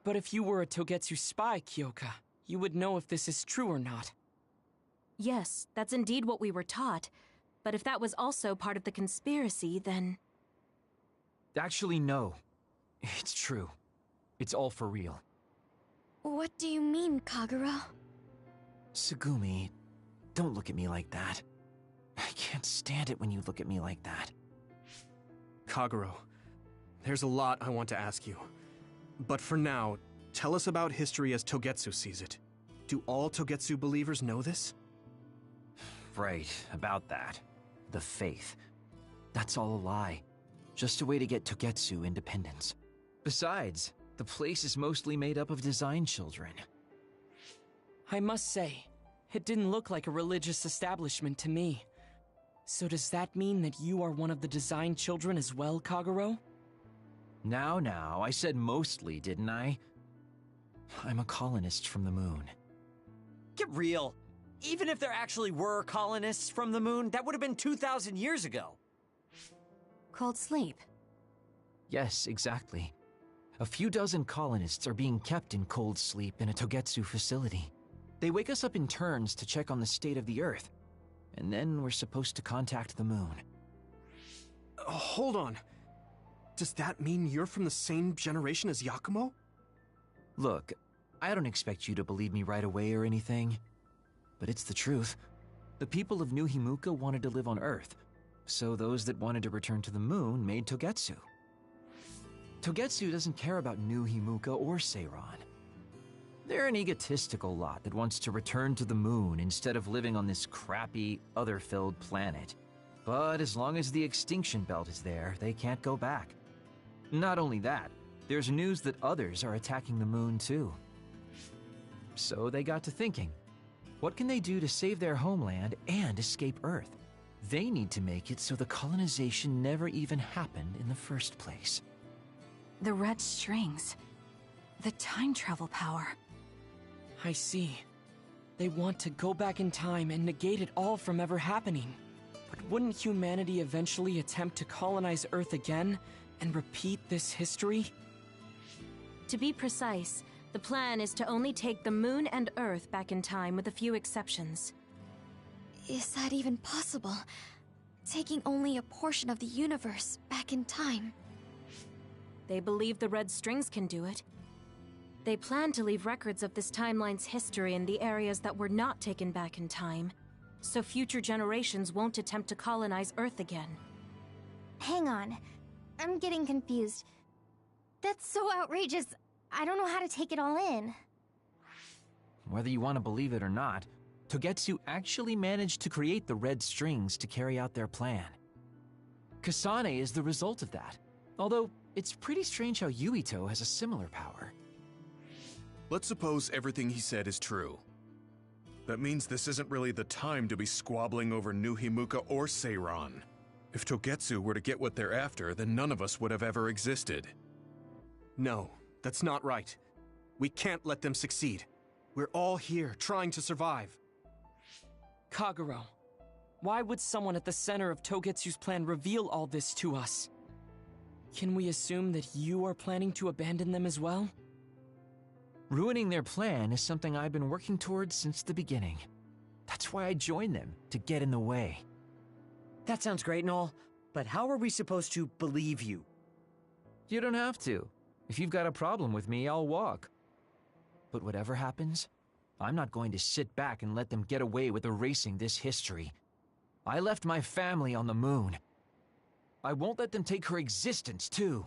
But if you were a Togetsu spy, Kyoka, you would know if this is true or not. Yes, that's indeed what we were taught. But if that was also part of the conspiracy, then... Actually, no. It's true. It's all for real. What do you mean, Kagura? Tsugumi, don't look at me like that. I can't stand it when you look at me like that. Kaguro, there's a lot I want to ask you. But for now, tell us about history as Togetsu sees it. Do all Togetsu believers know this? Right, about that. The faith. That's all a lie. Just a way to get Togetsu independence. Besides, The place is mostly made up of design children. I must say, it didn't look like a religious establishment to me. So does that mean that you are one of the design children as well, Kagero? Now, I said mostly, didn't I? I'm a colonist from the moon. Get real. Even if there actually were colonists from the moon, that would have been 2,000 years ago. Cold sleep. Yes, exactly. A few dozen colonists are being kept in cold sleep in a Togetsu facility. They wake us up in turns to check on the state of the Earth, and then we're supposed to contact the moon. Hold on. Does that mean you're from the same generation as Yakumo? Look, I don't expect you to believe me right away or anything, but it's the truth. The people of New Himuka wanted to live on Earth, so those that wanted to return to the moon made Togetsu. Togetsu doesn't care about New Himuka or Seiran. They're an egotistical lot that wants to return to the moon instead of living on this crappy, other-filled planet. But as long as the extinction belt is there, they can't go back. Not only that, there's news that others are attacking the moon too. So they got to thinking, what can they do to save their homeland and escape Earth? They need to make it so the colonization never even happened in the first place. The red strings. The time travel power. I see. They want to go back in time and negate it all from ever happening. But wouldn't humanity eventually attempt to colonize Earth again and repeat this history? To be precise, the plan is to only take the moon and Earth back in time with a few exceptions. Is that even possible? Taking only a portion of the universe back in time? They believe the red strings can do it. They plan to leave records of this timeline's history in the areas that were not taken back in time, so future generations won't attempt to colonize Earth again. Hang on. I'm getting confused. That's so outrageous. I don't know how to take it all in. Whether you want to believe it or not, Togetsu actually managed to create the red strings to carry out their plan. Kasane is the result of that, although it's pretty strange how Yuito has a similar power. Let's suppose everything he said is true. That means this isn't really the time to be squabbling over New Himuka or Seiran. If Togetsu were to get what they're after, then none of us would have ever existed. No, that's not right. We can't let them succeed. We're all here, trying to survive. Kagero, why would someone at the center of Togetsu's plan reveal all this to us? Can we assume that you are planning to abandon them as well? Ruining their plan is something I've been working towards since the beginning. That's why I joined them, to get in the way. That sounds great and all, but how are we supposed to believe you? You don't have to. If you've got a problem with me, I'll walk. But whatever happens, I'm not going to sit back and let them get away with erasing this history. I left my family on the moon. I won't let them take her existence, too.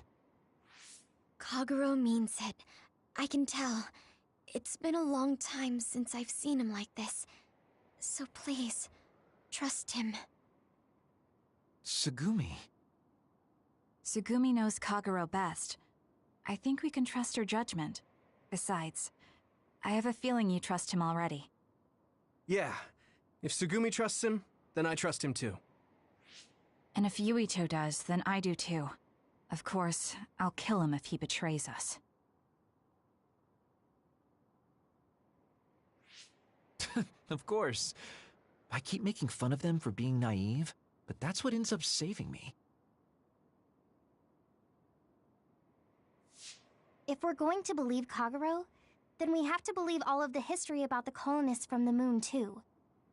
Kagero means it. I can tell. It's been a long time since I've seen him like this. So please, trust him. Tsugumi. Tsugumi knows Kagero best. I think we can trust her judgment. Besides, I have a feeling you trust him already. Yeah. If Tsugumi trusts him, then I trust him too. And if Yuito does, then I do too. Of course, I'll kill him if he betrays us. Of course. I keep making fun of them for being naive, but that's what ends up saving me. If we're going to believe Kagero, then we have to believe all of the history about the colonists from the moon too.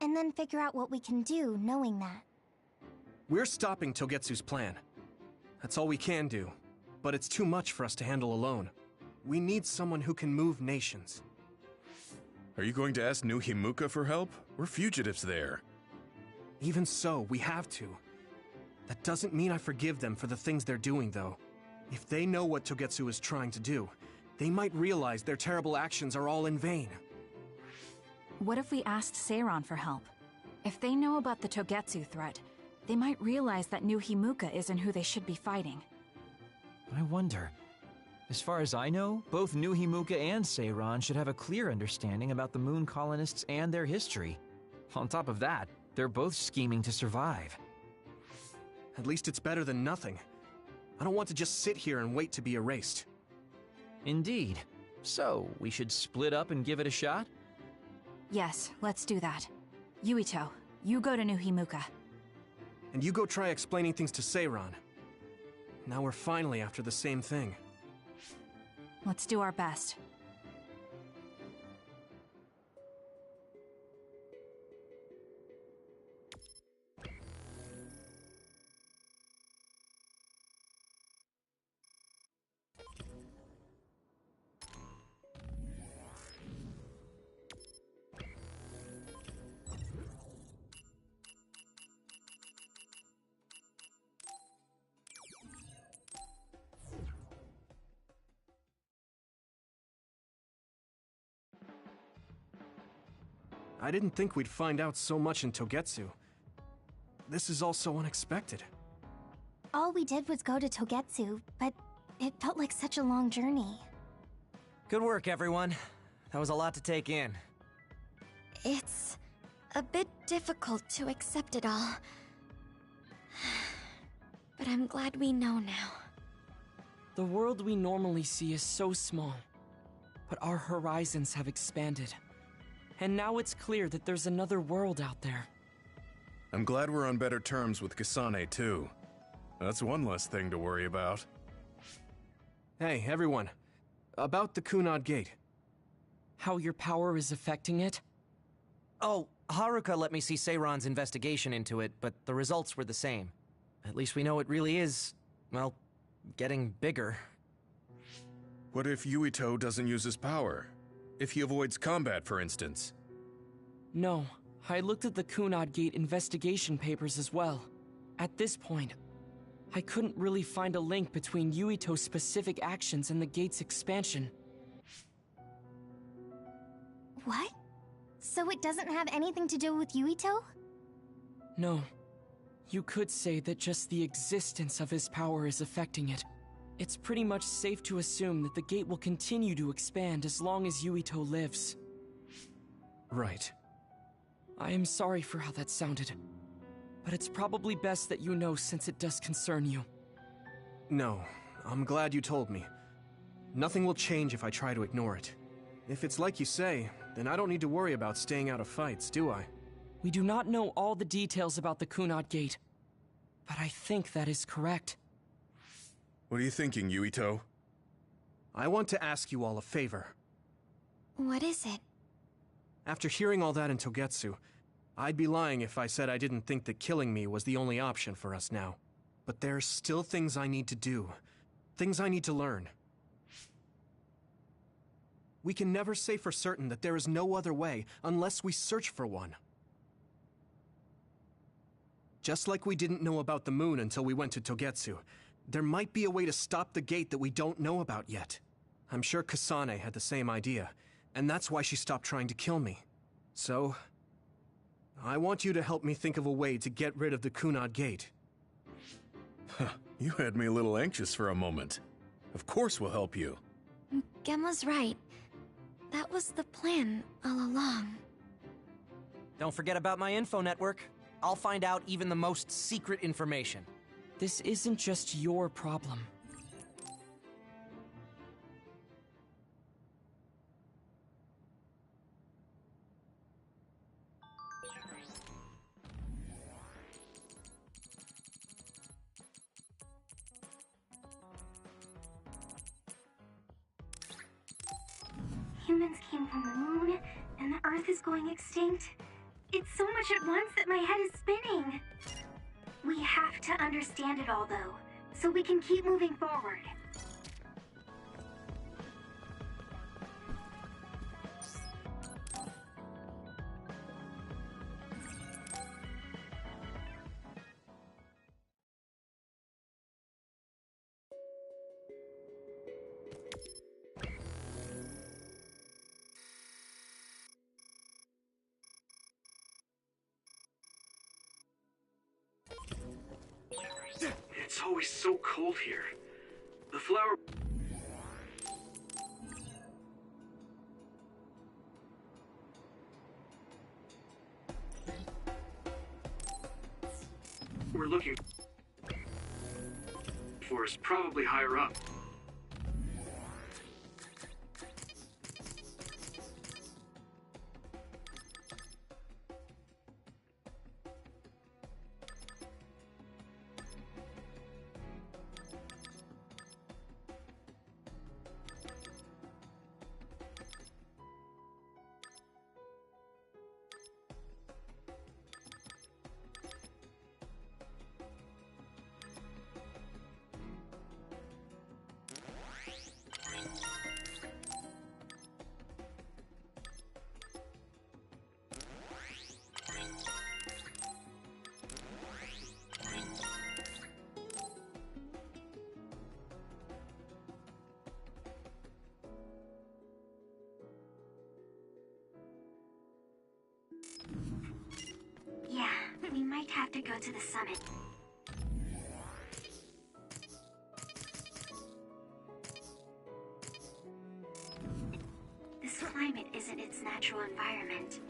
And then figure out what we can do knowing that. We're stopping Togetsu's plan. That's all we can do. But it's too much for us to handle alone. We need someone who can move nations. Are you going to ask New Himuka for help? We're fugitives there. Even so, we have to. That doesn't mean I forgive them for the things they're doing, though. If they know what Togetsu is trying to do, they might realize their terrible actions are all in vain. What if we asked Seiran for help? If they know about the Togetsu threat, they might realize that New Himuka isn't who they should be fighting. I wonder, As far as I know, both New Himuka and Seiran should have a clear understanding about the moon colonists and their history. On top of that, they're both scheming to survive. At least it's better than nothing. I don't want to just sit here and wait to be erased. Indeed. So, we should split up and give it a shot? Yes, let's do that. Yuito, you go to New Himuka. And you go try explaining things to Seiran. Now we're finally after the same thing. Let's do our best. I didn't think we'd find out so much in Togetsu. This is all so unexpected. All we did was go to Togetsu, but it felt like such a long journey. Good work, everyone. That was a lot to take in. It's a bit difficult to accept it all. But I'm glad we know now. The world we normally see is so small, but our horizons have expanded. And now it's clear that there's another world out there. I'm glad we're on better terms with Kasane, too. That's one less thing to worry about. Hey, everyone. About the Kunad Gate. How your power is affecting it? Oh, Haruka let me see Seiran's investigation into it, but the results were the same. At least we know it really is, well, getting bigger. What if Yuito doesn't use his power? If he avoids combat, for instance? No, I looked at the Kunad Gate investigation papers as well. At this point, I couldn't really find a link between Yuito's specific actions and the gate's expansion. What? So it doesn't have anything to do with Yuito? No. You could say that just the existence of his power is affecting it. It's pretty much safe to assume that the gate will continue to expand as long as Yuito lives. Right. I am sorry for how that sounded, but it's probably best that you know since it does concern you. No, I'm glad you told me. Nothing will change if I try to ignore it. If it's like you say, then I don't need to worry about staying out of fights, do I? We do not know all the details about the Kunad Gate, but I think that is correct. What are you thinking, Yuito? I want to ask you all a favor. What is it? After hearing all that in Togetsu, I'd be lying if I said I didn't think that killing me was the only option for us now. But there's still things I need to do. Things I need to learn. We can never say for certain that there is no other way unless we search for one. Just like we didn't know about the moon until we went to Togetsu, there might be a way to stop the gate that we don't know about yet. I'm sure Kasane had the same idea, and that's why she stopped trying to kill me. So, I want you to help me think of a way to get rid of the Kunad Gate. You had me a little anxious for a moment. Of course we'll help you. Gemma's right. That was the plan all along. Don't forget about my info network. I'll find out even the most secret information. This isn't just your problem. Humans came from the moon, and the Earth is going extinct. It's so much at once that my head is spinning. We have to understand it all, though, so we can keep moving forward. It's always so cold here. The flower... for is probably higher up. Yeah, we might have to go to the summit. This climate isn't its natural environment.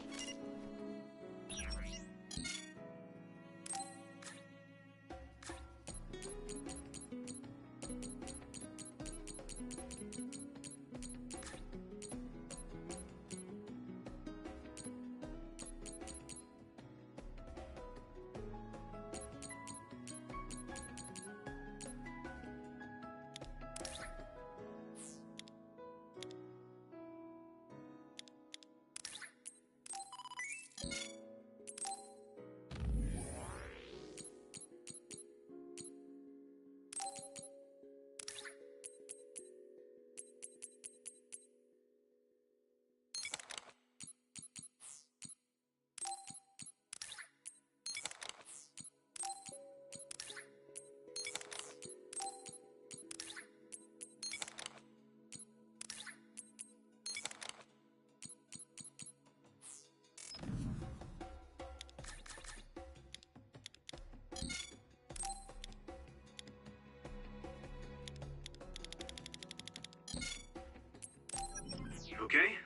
Okay?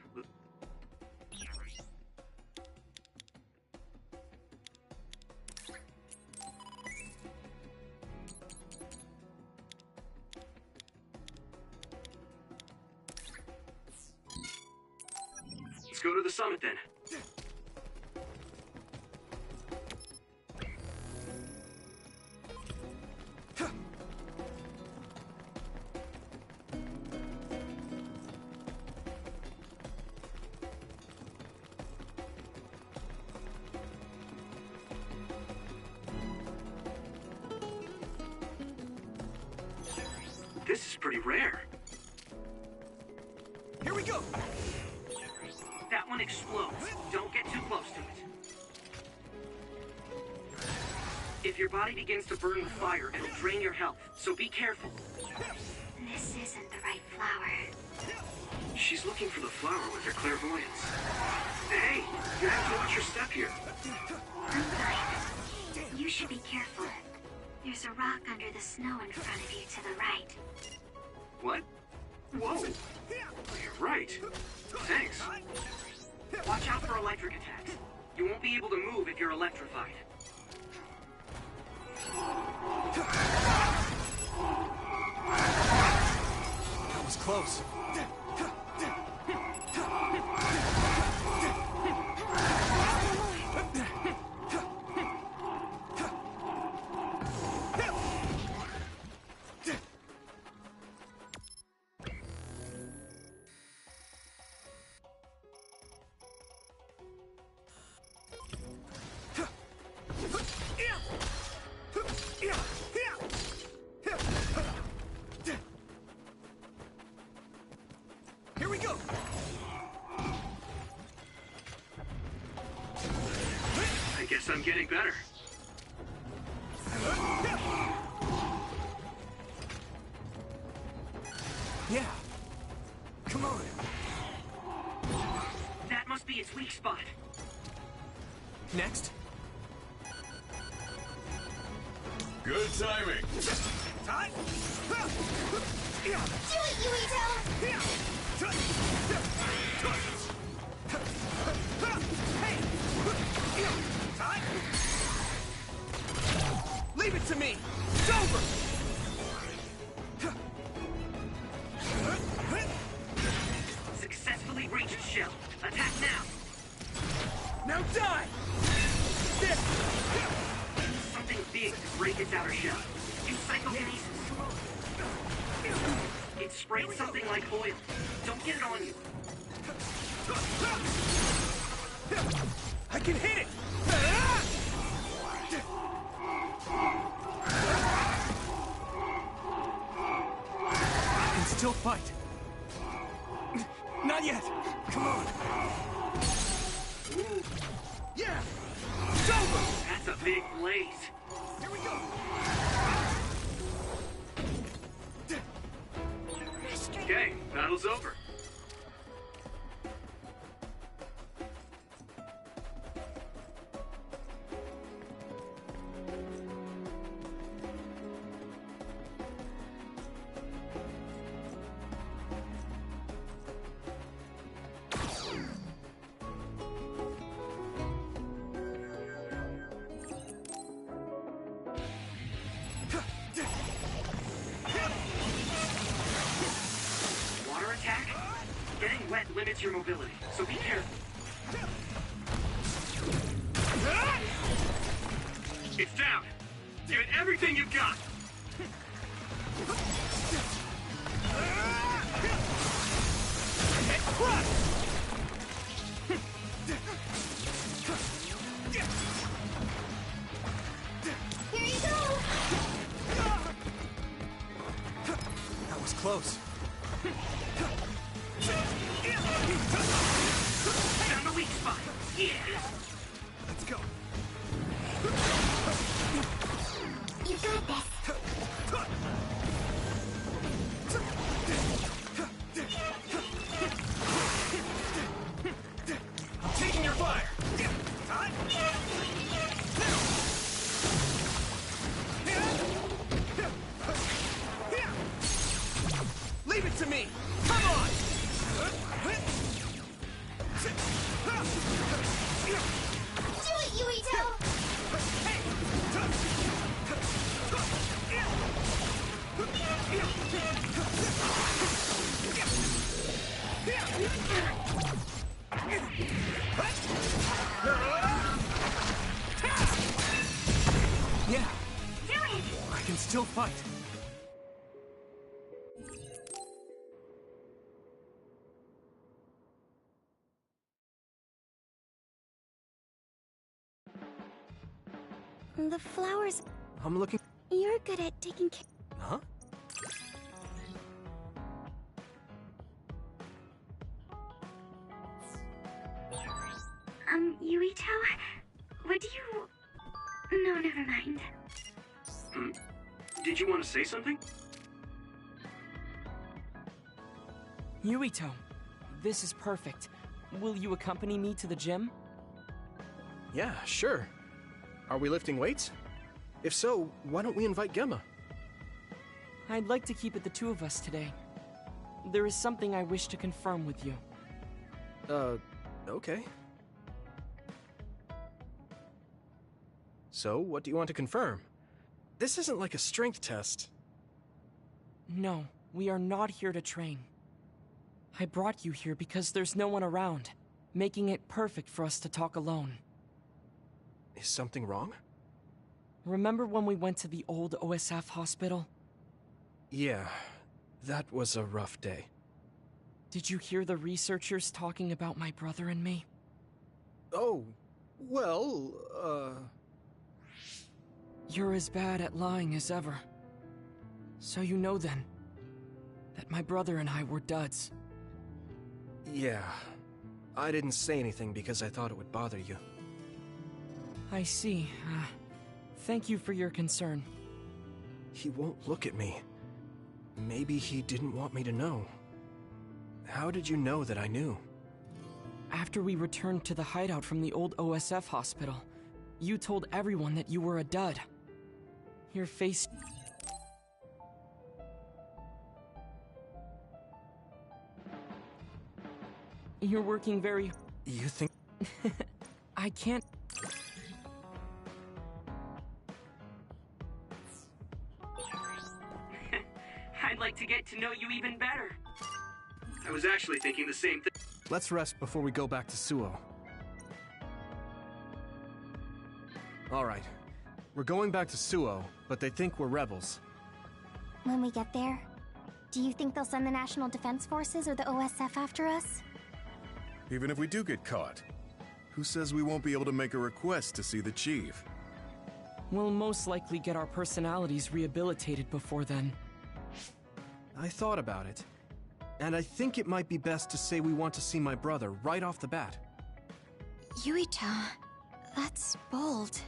Let's go to the summit then. This is pretty rare. Here we go! That one explodes. Don't get too close to it. If your body begins to burn with fire, it'll drain your health, so be careful. This isn't the right flower. She's looking for the flower with her clairvoyance. Hey, you have to watch your step here. I'm fine. You should be careful. There's a rock under the snow in front of you to the right. What? Whoa! You're right. Thanks. Watch out for electric attacks. You won't be able to move if you're electrified. That was close. Here we go! I guess I'm getting better. Yeah. Come on. That must be its weak spot. Next. Good timing. Time. Do it, Yuito! Leave it to me. It's over. shell. Attack now. Now die! Something big to break its outer shell. Use psychokinesis. It sprayed something like oil. Don't get it on you. I can hit it! I can still fight. Not yet. Come on. Ooh. Yeah! It's over! That's a big blaze. Here we go! Okay, battle's over. Limits your mobility, so be careful. It's down. Give it everything you've got. Here you go! That was close. Found a weak spot. Yeah. Let's go. You got this. I'm taking your fire. Leave it to me. Come on. Do it, Yuito! Yeah, Do it! I can still fight. The flowers... I'm looking... You're good at taking care... Huh? Yuito? Would you... No, never mind. Did you want to say something? Yuito, this is perfect. Will you accompany me to the gym? Yeah, sure. Are we lifting weights? If so, why don't we invite Gemma? I'd like to keep it the two of us today. There is something I wish to confirm with you. Okay. So, what do you want to confirm? This isn't like a strength test. No, we are not here to train. I brought you here because there's no one around, making it perfect for us to talk alone. Is something wrong? Remember when we went to the old OSF hospital? Yeah, that was a rough day. Did you hear the researchers talking about my brother and me? Oh, well, You're as bad at lying as ever. So you know then, that my brother and I were duds. Yeah. I didn't say anything because I thought it would bother you. I see. Thank you for your concern. He won't look at me. Maybe he didn't want me to know. How did you know that I knew? After we returned to the hideout from the old OSF hospital, you told everyone that you were a dud. Your face... You're working very... You think... I can't... I'd like to get to know you even better. I was actually thinking the same thing. Let's rest before we go back to Suo. Alright. We're going back to Suo, but they think we're rebels. When we get there, do you think they'll send the National Defense Forces or the OSF after us? Even if we do get caught, who says we won't be able to make a request to see the chief? We'll most likely get our personalities rehabilitated before then. I thought about it, and I think it might be best to say we want to see my brother right off the bat. Yuito, that's bold.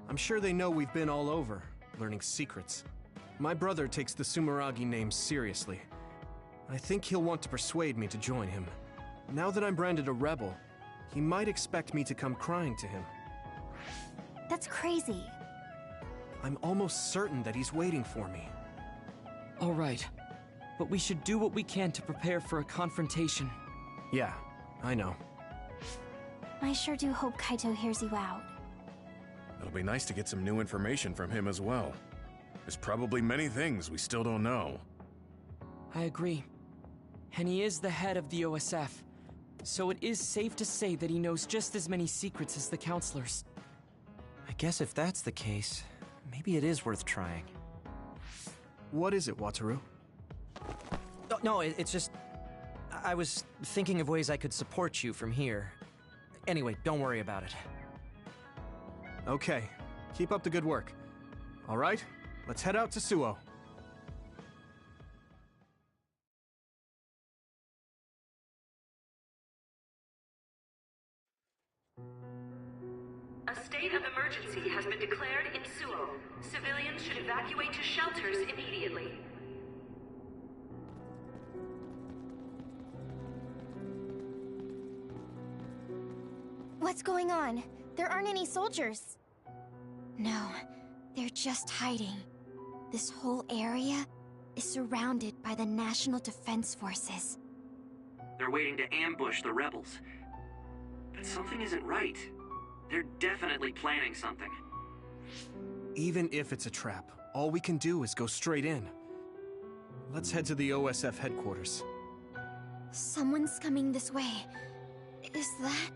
I'm sure they know we've been all over, learning secrets. My brother takes the Sumeragi name seriously. I think he'll want to persuade me to join him. Now that I'm branded a rebel, he might expect me to come crying to him. That's crazy. I'm almost certain that he's waiting for me. All right, but we should do what we can to prepare for a confrontation. Yeah, I know. I sure do hope Kaito hears you out. It'll be nice to get some new information from him as well. There's probably many things we still don't know. I agree. And he is the head of the OSF, so it is safe to say that he knows just as many secrets as the counselors. I guess if that's the case, maybe it is worth trying. What is it, Wataru? Oh, no, it's just... I was thinking of ways I could support you from here. Anyway, don't worry about it. Okay. Keep up the good work. All right, let's head out to Suo. A state of emergency has been declared in Suo. Civilians should evacuate to shelters immediately. What's going on? There aren't any soldiers. No, they're just hiding. This whole area is surrounded by the National Defense Forces. They're waiting to ambush the rebels. But something isn't right. They're definitely planning something. Even if it's a trap, all we can do is go straight in. Let's head to the OSF headquarters. Someone's coming this way. Is that...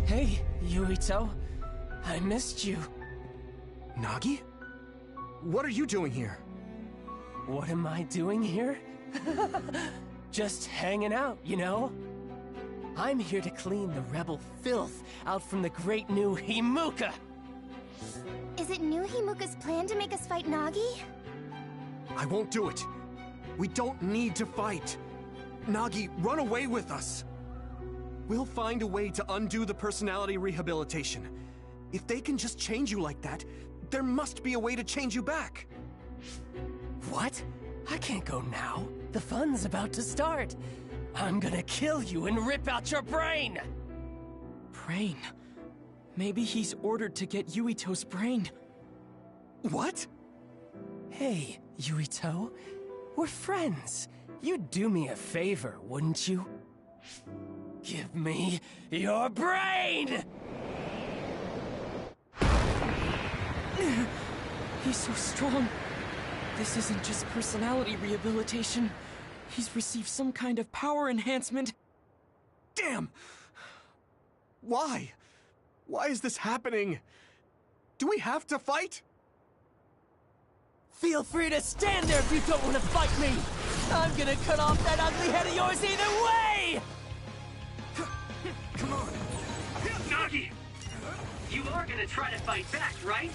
Hey, Yuito. I missed you. Nagi? What are you doing here? What am I doing here? Just hanging out, you know? I'm here to clean the rebel filth out from the great new Himuka! Is it new Himuka's plan to make us fight Nagi? I won't do it. We don't need to fight. Nagi, run away with us. We'll find a way to undo the personality rehabilitation. If they can just change you like that, there must be a way to change you back. What? I can't go now. The fun's about to start. I'm gonna kill you and rip out your brain! Brain? Maybe he's ordered to get Yuito's brain. What? Hey, Yuito. We're friends. You'd do me a favor, wouldn't you? Give me your brain! He's so strong. This isn't just personality rehabilitation. He's received some kind of power enhancement. Damn! Why? Why is this happening? Do we have to fight? Feel free to stand there if you don't want to fight me! I'm gonna cut off that ugly head of yours either way! Come on. Nagi! You are gonna try to fight back, right?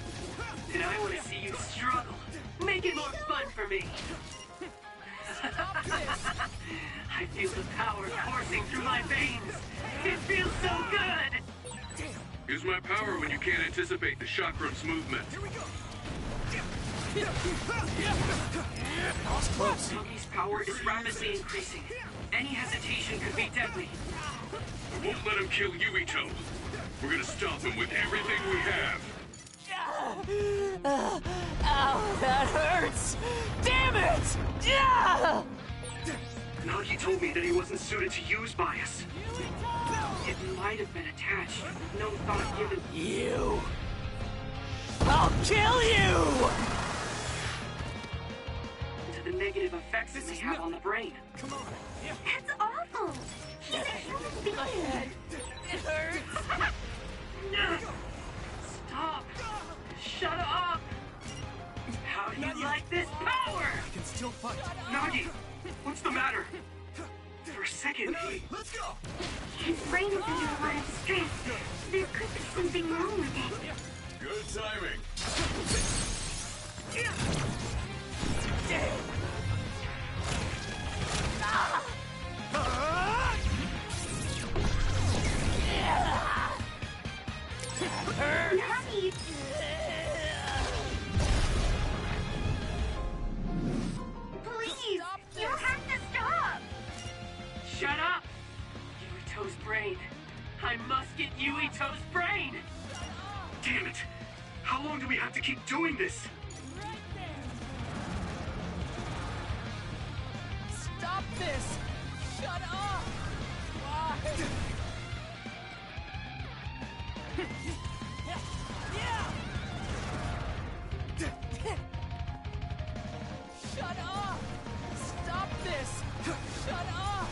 And I want to see you struggle. Make it more fun for me. I feel the power coursing through my veins. It feels so good. Use my power when you can't anticipate the chakrams movement. Here we go. Nagi's power is rapidly increasing. Any hesitation could be deadly. We won't let him kill Yuito. We're gonna stop him with everything we have. Ow, that hurts! Damn it! Nagi told me that he wasn't suited to use by us. It might have been attached. No thought given. You! I'll kill you! To the negative effects it may have on the brain. Come on. Yeah. That's awful. He's a human being. My head. It hurts. Stop. Shut up. How do you like this power? I can still fight. Nagi, what's the matter? For a second, Let's go. His brain is under a lot of stress. There could be something wrong with it. Good timing. Nagi! Please! You have to stop! Shut up! Yuito's brain. I must get Yuito's brain! Damn it! How long do we have to keep doing this? Stop this! Shut up! Why? Shut up! Stop this! Shut up!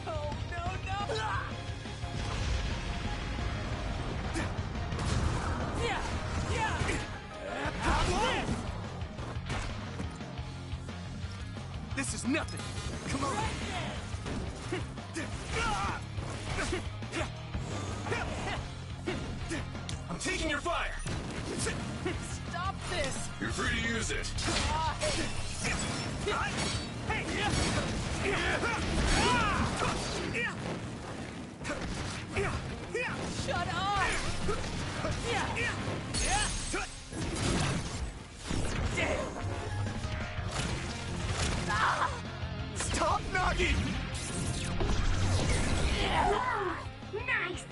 No, no, no! Yeah! Yeah! How's this? This is nothing. Come on. I'm taking your fire. Stop this. You're free to use it. Shut up. Stop, Nagi! Nice!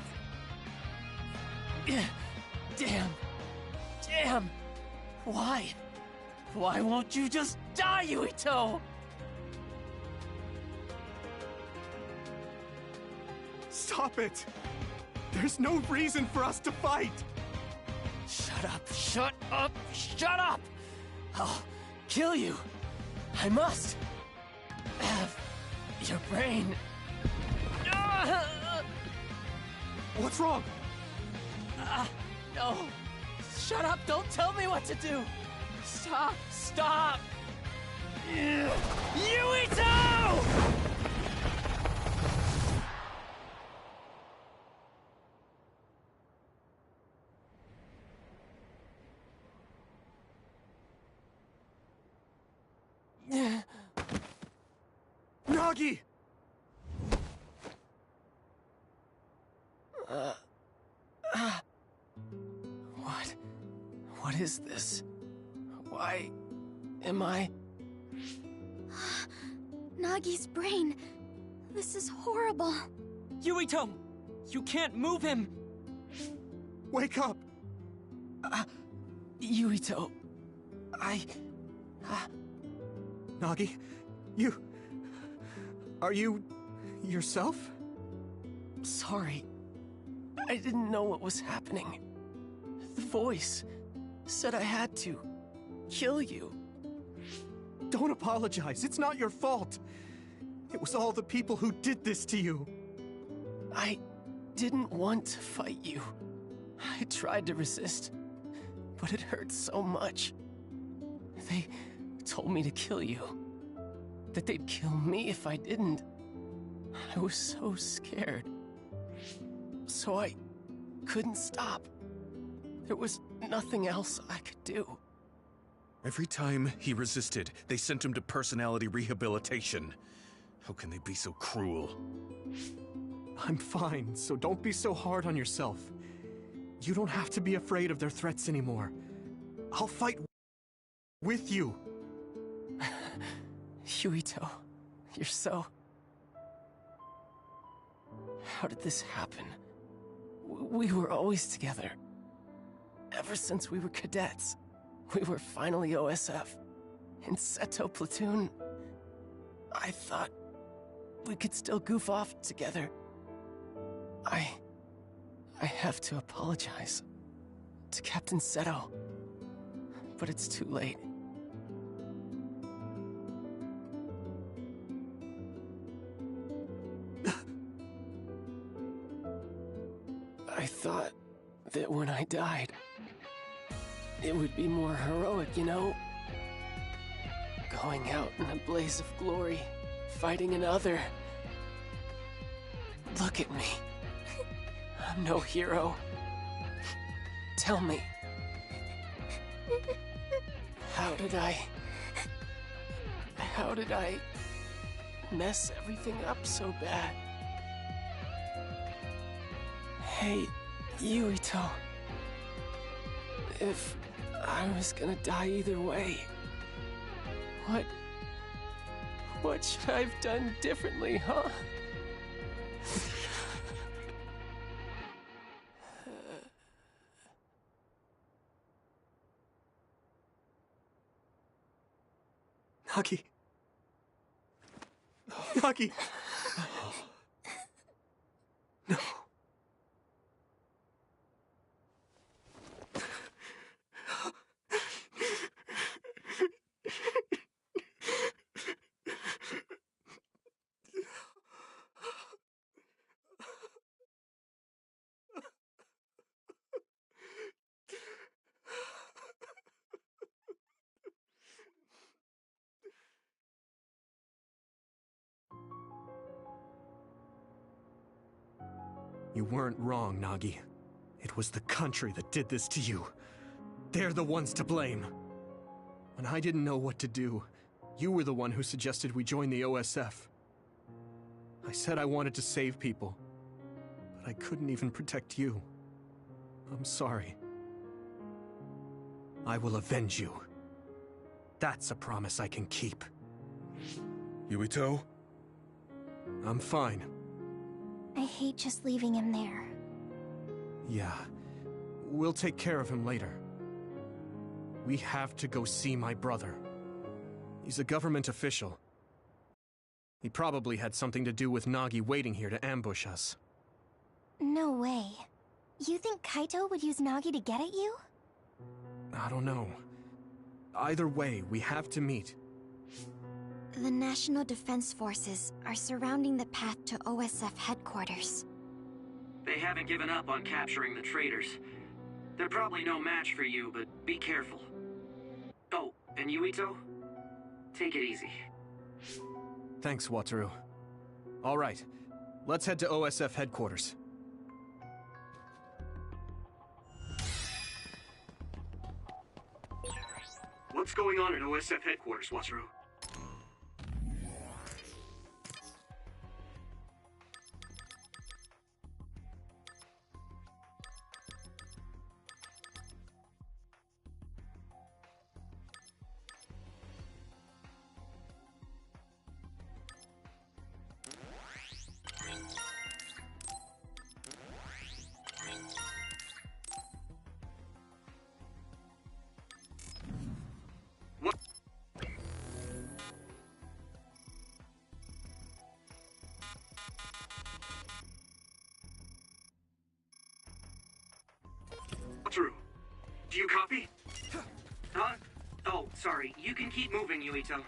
Damn. Damn. Why? Why won't you just die, Yuito? Stop it! There's no reason for us to fight! Shut up, shut up, shut up! I'll kill you. I must have your brain. What's wrong? No. Shut up, don't tell me what to do. Stop, stop. Yuito! Nagi! What is this? Why am I... Nagi's brain. This is horrible. Yuito! You can't move him! Wake up! Yuito... Nagi, you... Are you... yourself? Sorry. I didn't know what was happening. The voice said I had to kill you. Don't apologize. It's not your fault. It was all the people who did this to you. I didn't want to fight you. I tried to resist, but it hurt so much. They told me to kill you. That they'd kill me if I didn't. I was so scared. So I couldn't stop. There was nothing else I could do. Every time he resisted, they sent him to personality rehabilitation. How can they be so cruel? I'm fine, so don't be so hard on yourself. You don't have to be afraid of their threats anymore. I'll fight with you. Yuito, you're so... How did this happen? We were always together. Ever since we were cadets. We were finally OSF. In Seto Platoon. I thought we could still goof off together. I have to apologize to Captain Seto. But it's too late. I thought that when I died, it would be more heroic, you know? Going out in a blaze of glory, fighting another. Look at me. I'm no hero. Tell me. How did I mess everything up so bad? Hey, Yuito. If I was gonna die either way, what should I have done differently, huh? Nagi. Nagi. No. You weren't wrong, Nagi. It was the country that did this to you. They're the ones to blame. When I didn't know what to do, you were the one who suggested we join the OSF. I said I wanted to save people, but I couldn't even protect you. I'm sorry. I will avenge you. That's a promise I can keep. Yuito? I'm fine. I hate just leaving him there. Yeah. We'll take care of him later. We have to go see my brother. He's a government official. He probably had something to do with Nagi waiting here to ambush us. No way. You think Kaito would use Nagi to get at you? I don't know. Either way, we have to meet. The National Defense Forces are surrounding the path to OSF headquarters. They haven't given up on capturing the traitors. They're probably no match for you, but be careful. Oh, and Yuito? Take it easy. Thanks, Wataru. All right, let's head to OSF headquarters. What's going on at OSF headquarters, Wataru? Wataru, do you copy? Huh? Oh, sorry. You can keep moving, Yuito.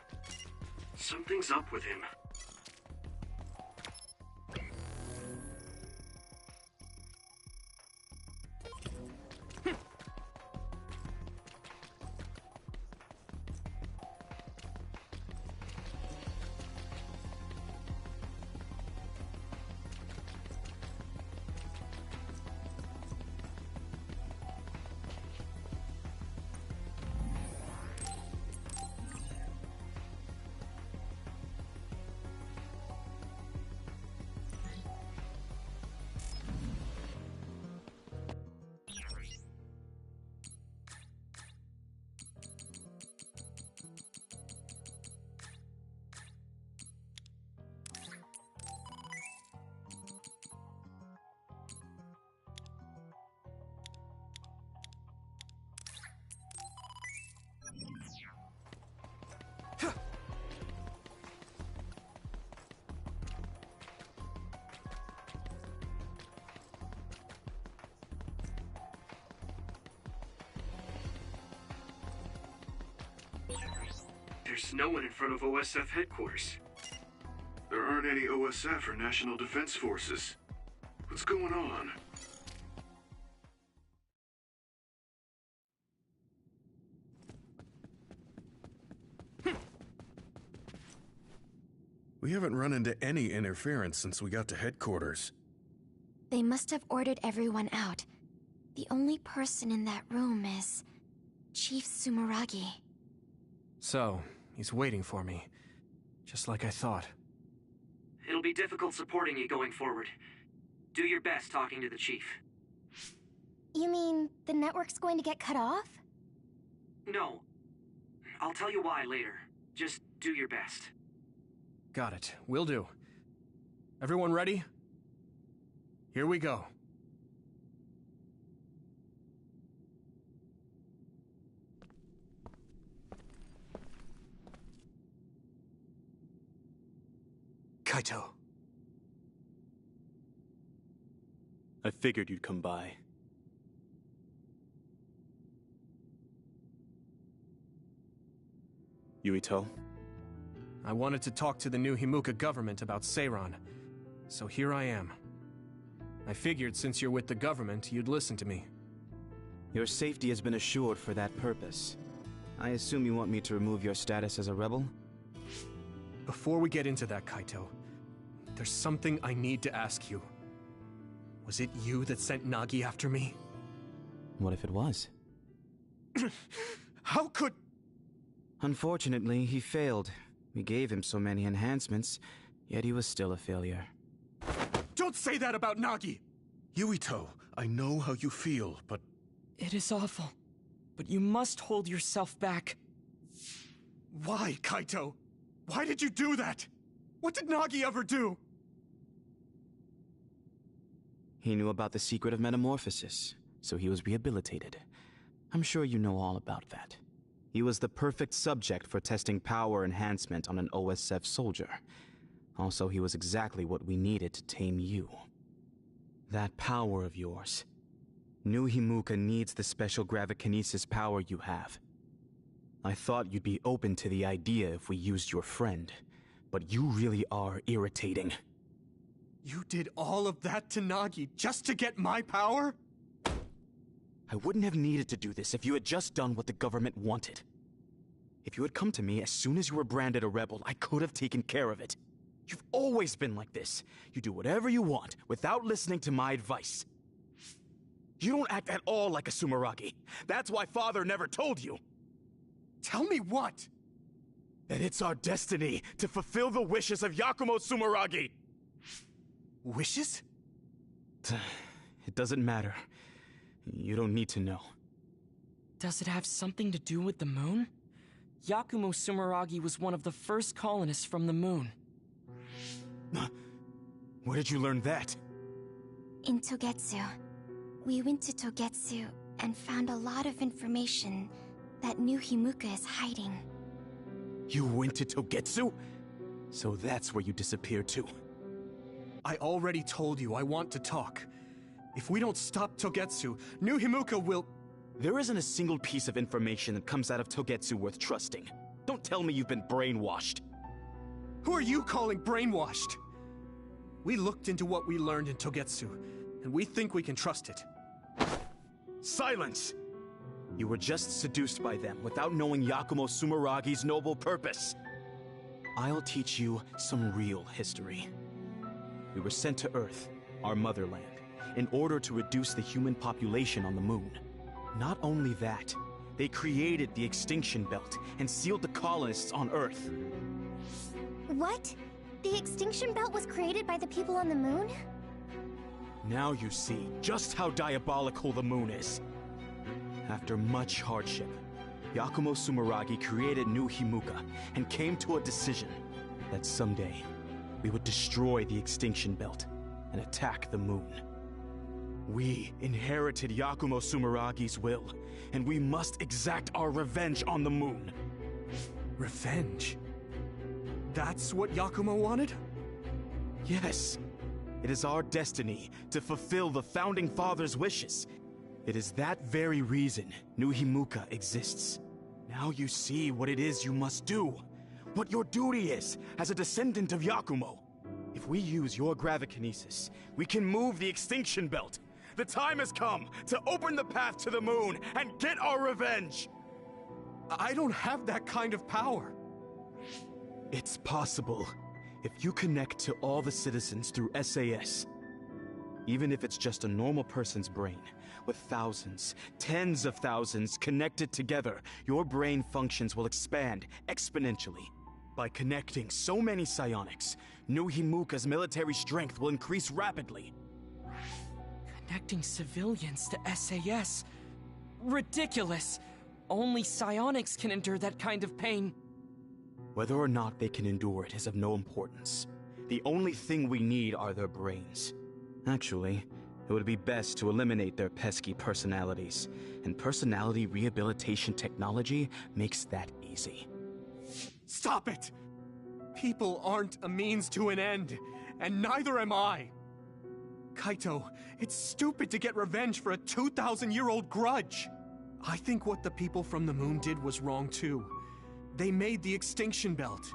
Something's up with him. There's no one in front of OSF headquarters. There aren't any OSF or National Defense Forces. What's going on? We haven't run into any interference since we got to headquarters. They must have ordered everyone out. The only person in that room is Chief Sumeragi. So, he's waiting for me. Just like I thought. It'll be difficult supporting you going forward. Do your best talking to the Chief. You mean the network's going to get cut off? No. I'll tell you why later. Just do your best. Got it. Will do. Everyone ready? Here we go. Kaito. I figured you'd come by. Yuito? I wanted to talk to the new Himuka government about Seiran, so here I am. I figured since you're with the government, you'd listen to me. Your safety has been assured for that purpose. I assume you want me to remove your status as a rebel? Before we get into that, Kaito, there's something I need to ask you. Was it you that sent Nagi after me? What if it was? How could... Unfortunately, he failed. We gave him so many enhancements, yet he was still a failure. Don't say that about Nagi! Yuito, I know how you feel, but... It is awful, but you must hold yourself back. Why, Kaito? Why did you do that? What did Nagi ever do? He knew about the secret of metamorphosis, so he was rehabilitated. I'm sure you know all about that. He was the perfect subject for testing power enhancement on an OSF soldier. Also, he was exactly what we needed to tame you. That power of yours. New Himuka needs the special gravikinesis power you have. I thought you'd be open to the idea if we used your friend, but you really are irritating. You did all of that to Nagi just to get my power? I wouldn't have needed to do this if you had just done what the government wanted. If you had come to me as soon as you were branded a rebel, I could have taken care of it. You've always been like this. You do whatever you want without listening to my advice. You don't act at all like a Sumeragi. That's why Father never told you. Tell me what? That it's our destiny to fulfill the wishes of Yakumo Sumeragi. Wishes? It doesn't matter. You don't need to know. Does it have something to do with the moon? Yakumo Sumeragi was one of the first colonists from the moon. Where did you learn that? In Togetsu. We went to Togetsu and found a lot of information that New Himuka is hiding. You went to Togetsu? So that's where you disappeared to. I already told you I want to talk. If we don't stop Togetsu, New Himuka will... There isn't a single piece of information that comes out of Togetsu worth trusting. Don't tell me you've been brainwashed. Who are you calling brainwashed? We looked into what we learned in Togetsu, and we think we can trust it. Silence! You were just seduced by them without knowing Yakumo Sumeragi's noble purpose. I'll teach you some real history. We were sent to Earth, our motherland, in order to reduce the human population on the moon. Not only that, they created the extinction belt and sealed the colonists on Earth. What? The extinction belt was created by the people on the moon? Now you see just how diabolical the moon is. After much hardship, Yakumo Sumeragi created New Himuka and came to a decision that someday we would destroy the extinction belt and attack the moon. We inherited Yakumo Sumeragi's will, and we must exact our revenge on the moon. Revenge? That's what Yakumo wanted? Yes. It is our destiny to fulfill the Founding Father's wishes. It is that very reason New Himuka exists. Now you see what it is you must do. What your duty is as a descendant of Yakumo. If we use your gravikinesis, we can move the extinction belt. The time has come to open the path to the moon and get our revenge! I don't have that kind of power. It's possible. If you connect to all the citizens through SAS, even if it's just a normal person's brain, with thousands, tens of thousands connected together, your brain functions will expand exponentially. By connecting so many psionics, New Himuka's military strength will increase rapidly. Connecting civilians to SAS? Ridiculous! Only psionics can endure that kind of pain. Whether or not they can endure it is of no importance. The only thing we need are their brains. Actually, it would be best to eliminate their pesky personalities, and personality rehabilitation technology makes that easy. Stop it! People aren't a means to an end, and neither am I. Kaito, it's stupid to get revenge for a 2,000-year-old grudge. I think what the people from the moon did was wrong too. They made the extinction belt.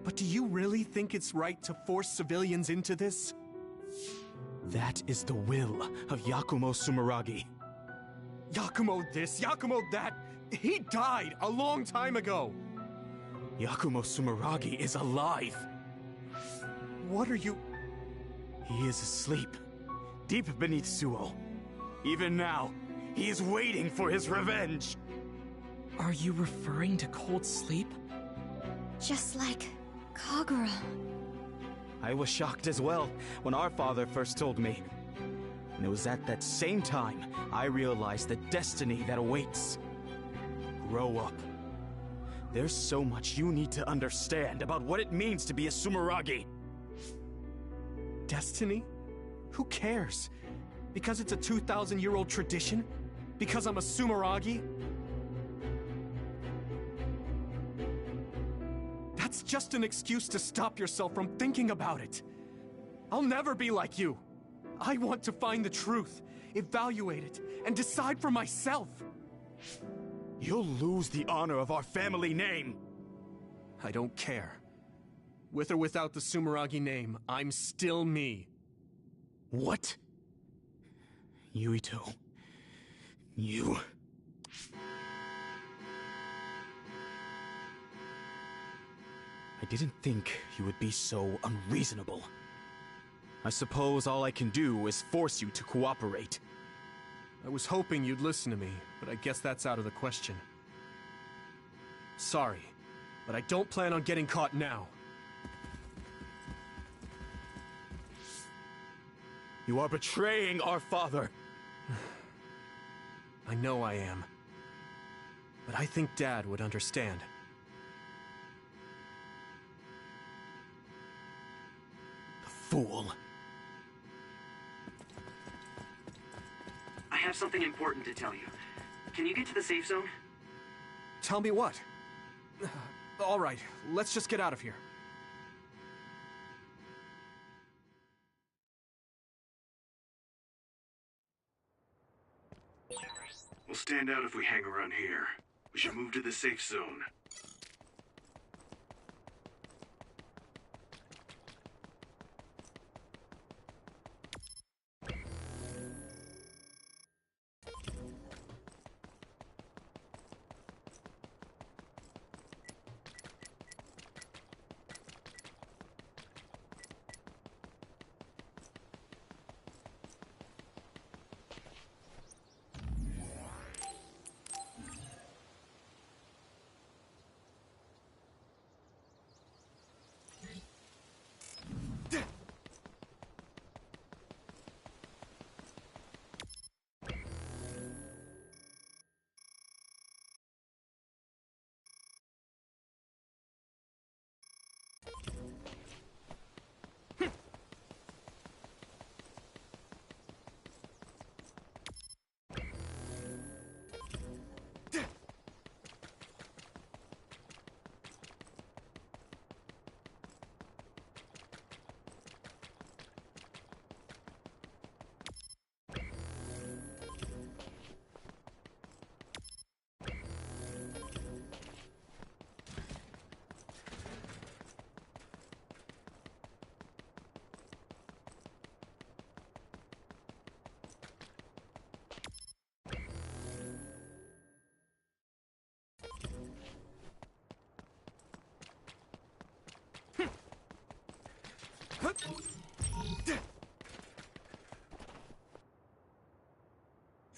But do you really think it's right to force civilians into this? That is the will of Yakumo Sumeragi. Yakumo this, Yakumo that. He died a long time ago. Yakumo Sumeragi is alive. What are you... He is asleep, deep beneath Suo. Even now, he is waiting for his revenge. Are you referring to cold sleep? Just like Kagura. I was shocked as well when our father first told me. And it was at that same time I realized the destiny that awaits. Grow up. There's so much you need to understand about what it means to be a Sumeragi. Destiny? Who cares? Because it's a 2,000-year-old tradition? Because I'm a Sumeragi? That's just an excuse to stop yourself from thinking about it. I'll never be like you. I want to find the truth, evaluate it, and decide for myself. You'll lose the honor of our family name. I don't care. With or without the Sumeragi name, I'm still me. What? Yuito. You... I didn't think you would be so unreasonable. I suppose all I can do is force you to cooperate. I was hoping you'd listen to me, but I guess that's out of the question. Sorry, but I don't plan on getting caught now. You are betraying our father. I know I am. But I think Dad would understand. The fool. I have something important to tell you. Can you get to the safe zone? Tell me what? All right, let's just get out of here. We'll stand out if we hang around here. We should move to the safe zone.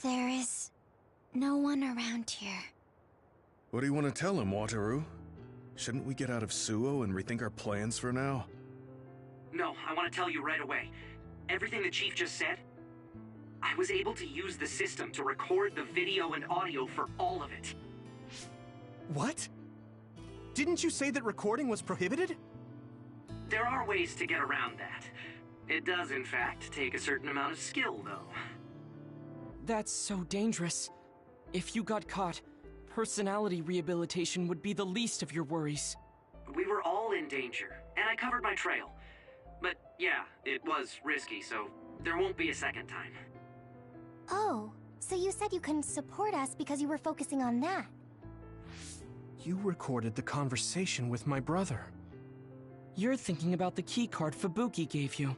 There is no one around here. What do you want to tell him, Wataru? Shouldn't we get out of Suo and rethink our plans for now? No, I want to tell you right away. Everything the Chief just said, I was able to use the system to record the video and audio for all of it. What? Didn't you say that recording was prohibited? There are ways to get around that. It does, in fact, take a certain amount of skill, though. That's so dangerous. If you got caught, personality rehabilitation would be the least of your worries. We were all in danger, and I covered my trail. But yeah, it was risky, so there won't be a second time. Oh, so you said you couldn't support us because you were focusing on that. You recorded the conversation with my brother. You're thinking about the keycard Fubuki gave you.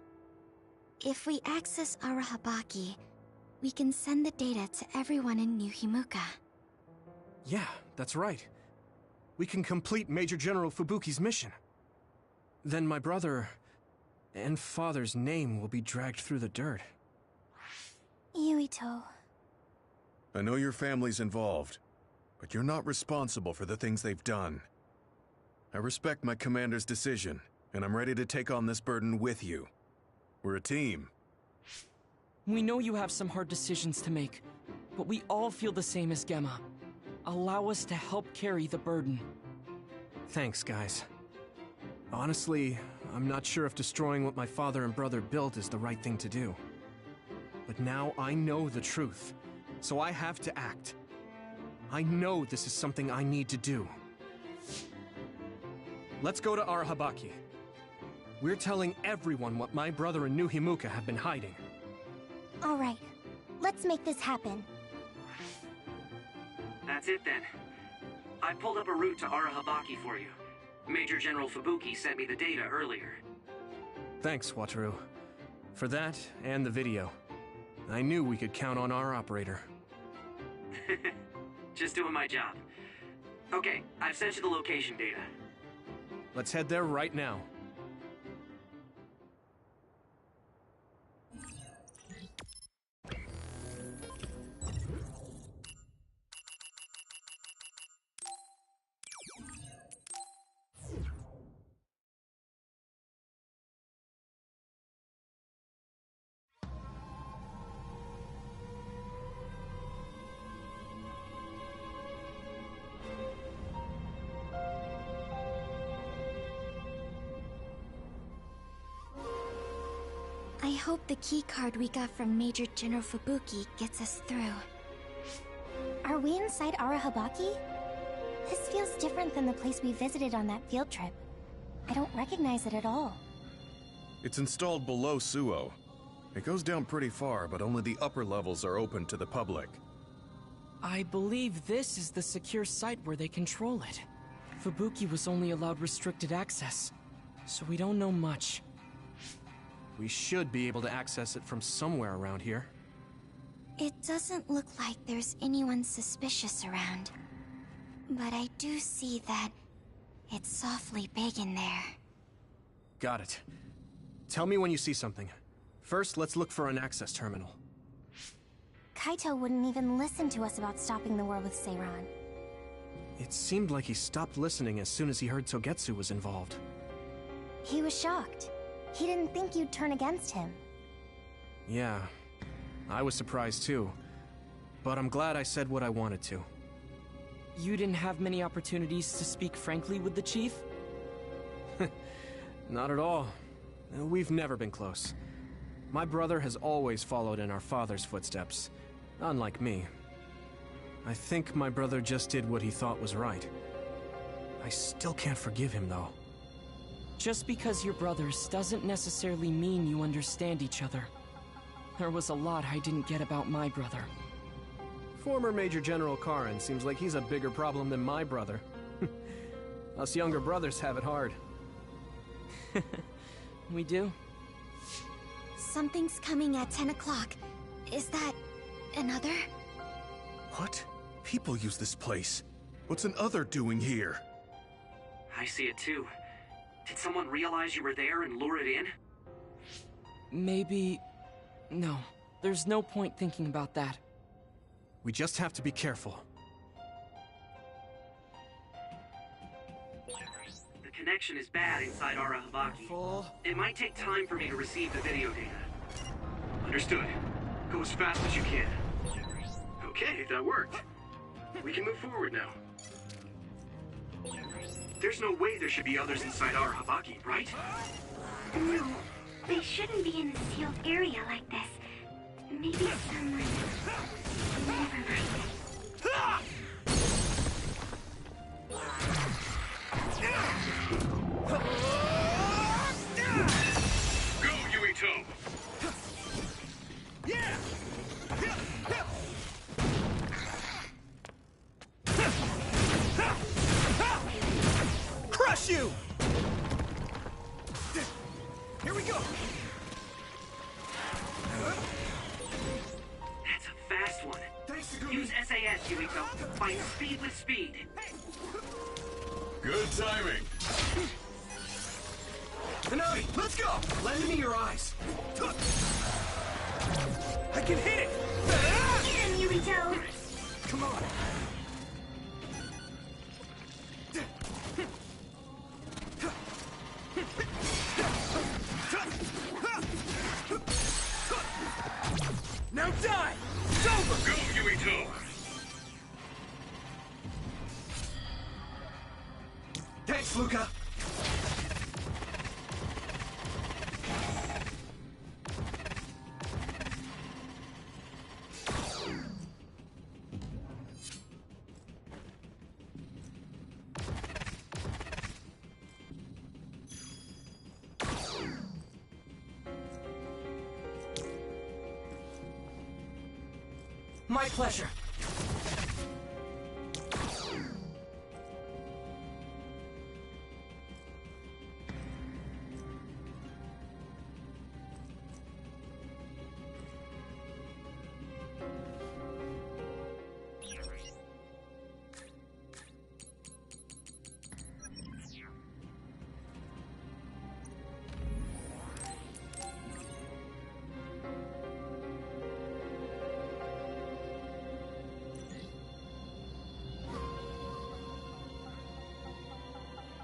If we access Arahabaki, we can send the data to everyone in New Himuka. Yeah, that's right. We can complete Major General Fubuki's mission. Then my brother and father's name will be dragged through the dirt. Yuito. I know your family's involved, but you're not responsible for the things they've done. I respect my commander's decision, and I'm ready to take on this burden with you. We're a team. We know you have some hard decisions to make, but we all feel the same as Gemma. Allow us to help carry the burden. Thanks, guys. Honestly, I'm not sure if destroying what my father and brother built is the right thing to do. But now I know the truth, so I have to act. I know this is something I need to do. Let's go to Arahabaki. We're telling everyone what my brother and New Himuka have been hiding. All right, let's make this happen. That's it then. I pulled up a route to Arahabaki for you. Major General Fubuki sent me the data earlier. Thanks, Wataru. For that and the video. I knew we could count on our operator. Just doing my job. Okay, I've sent you the location data. Let's head there right now. I hope the keycard we got from Major General Fubuki gets us through. Are we inside Arahabaki? This feels different than the place we visited on that field trip. I don't recognize it at all. It's installed below Suo. It goes down pretty far, but only the upper levels are open to the public. I believe this is the secure site where they control it. Fubuki was only allowed restricted access, so we don't know much. We should be able to access it from somewhere around here. It doesn't look like there's anyone suspicious around. But I do see that it's softly big in there. Got it. Tell me when you see something. First, let's look for an access terminal. Kaito wouldn't even listen to us about stopping the war with Seiran. It seemed like he stopped listening as soon as he heard Togetsu was involved. He was shocked. He didn't think you'd turn against him. Yeah, I was surprised too. But I'm glad I said what I wanted to. You didn't have many opportunities to speak frankly with the Chief? Not at all. We've never been close. My brother has always followed in our father's footsteps, unlike me. I think my brother just did what he thought was right. I still can't forgive him, though. Just because you're brothers doesn't necessarily mean you understand each other. There was a lot I didn't get about my brother. Former Major General Karin seems like he's a bigger problem than my brother. Us younger brothers have it hard. We do? Something's coming at 10 o'clock. Is that another? What? People use this place. What's an other doing here? I see it too. Did someone realize you were there and lure it in? maybe... No, there's no point thinking about that. We just have to be careful. The connection is bad inside Arahabaki. It might take time for me to receive the video data. Understood. Go as fast as you can. Okay, that worked. We can move forward now. There's no way there should be others inside Arahabaki, right? No, they shouldn't be in a sealed area like this. Maybe someone... Never mind. Go, Yuito! Yeah! Crush you! Here we go! That's a fast one. Use SAS, Yuito. Find speed with speed. Good timing. Hanami, let's go! Lend me your eyes. I can hit it! Get him, Yuito! Come on! Now die! It's over! Go, Yuito! Thanks, Luca! My pleasure.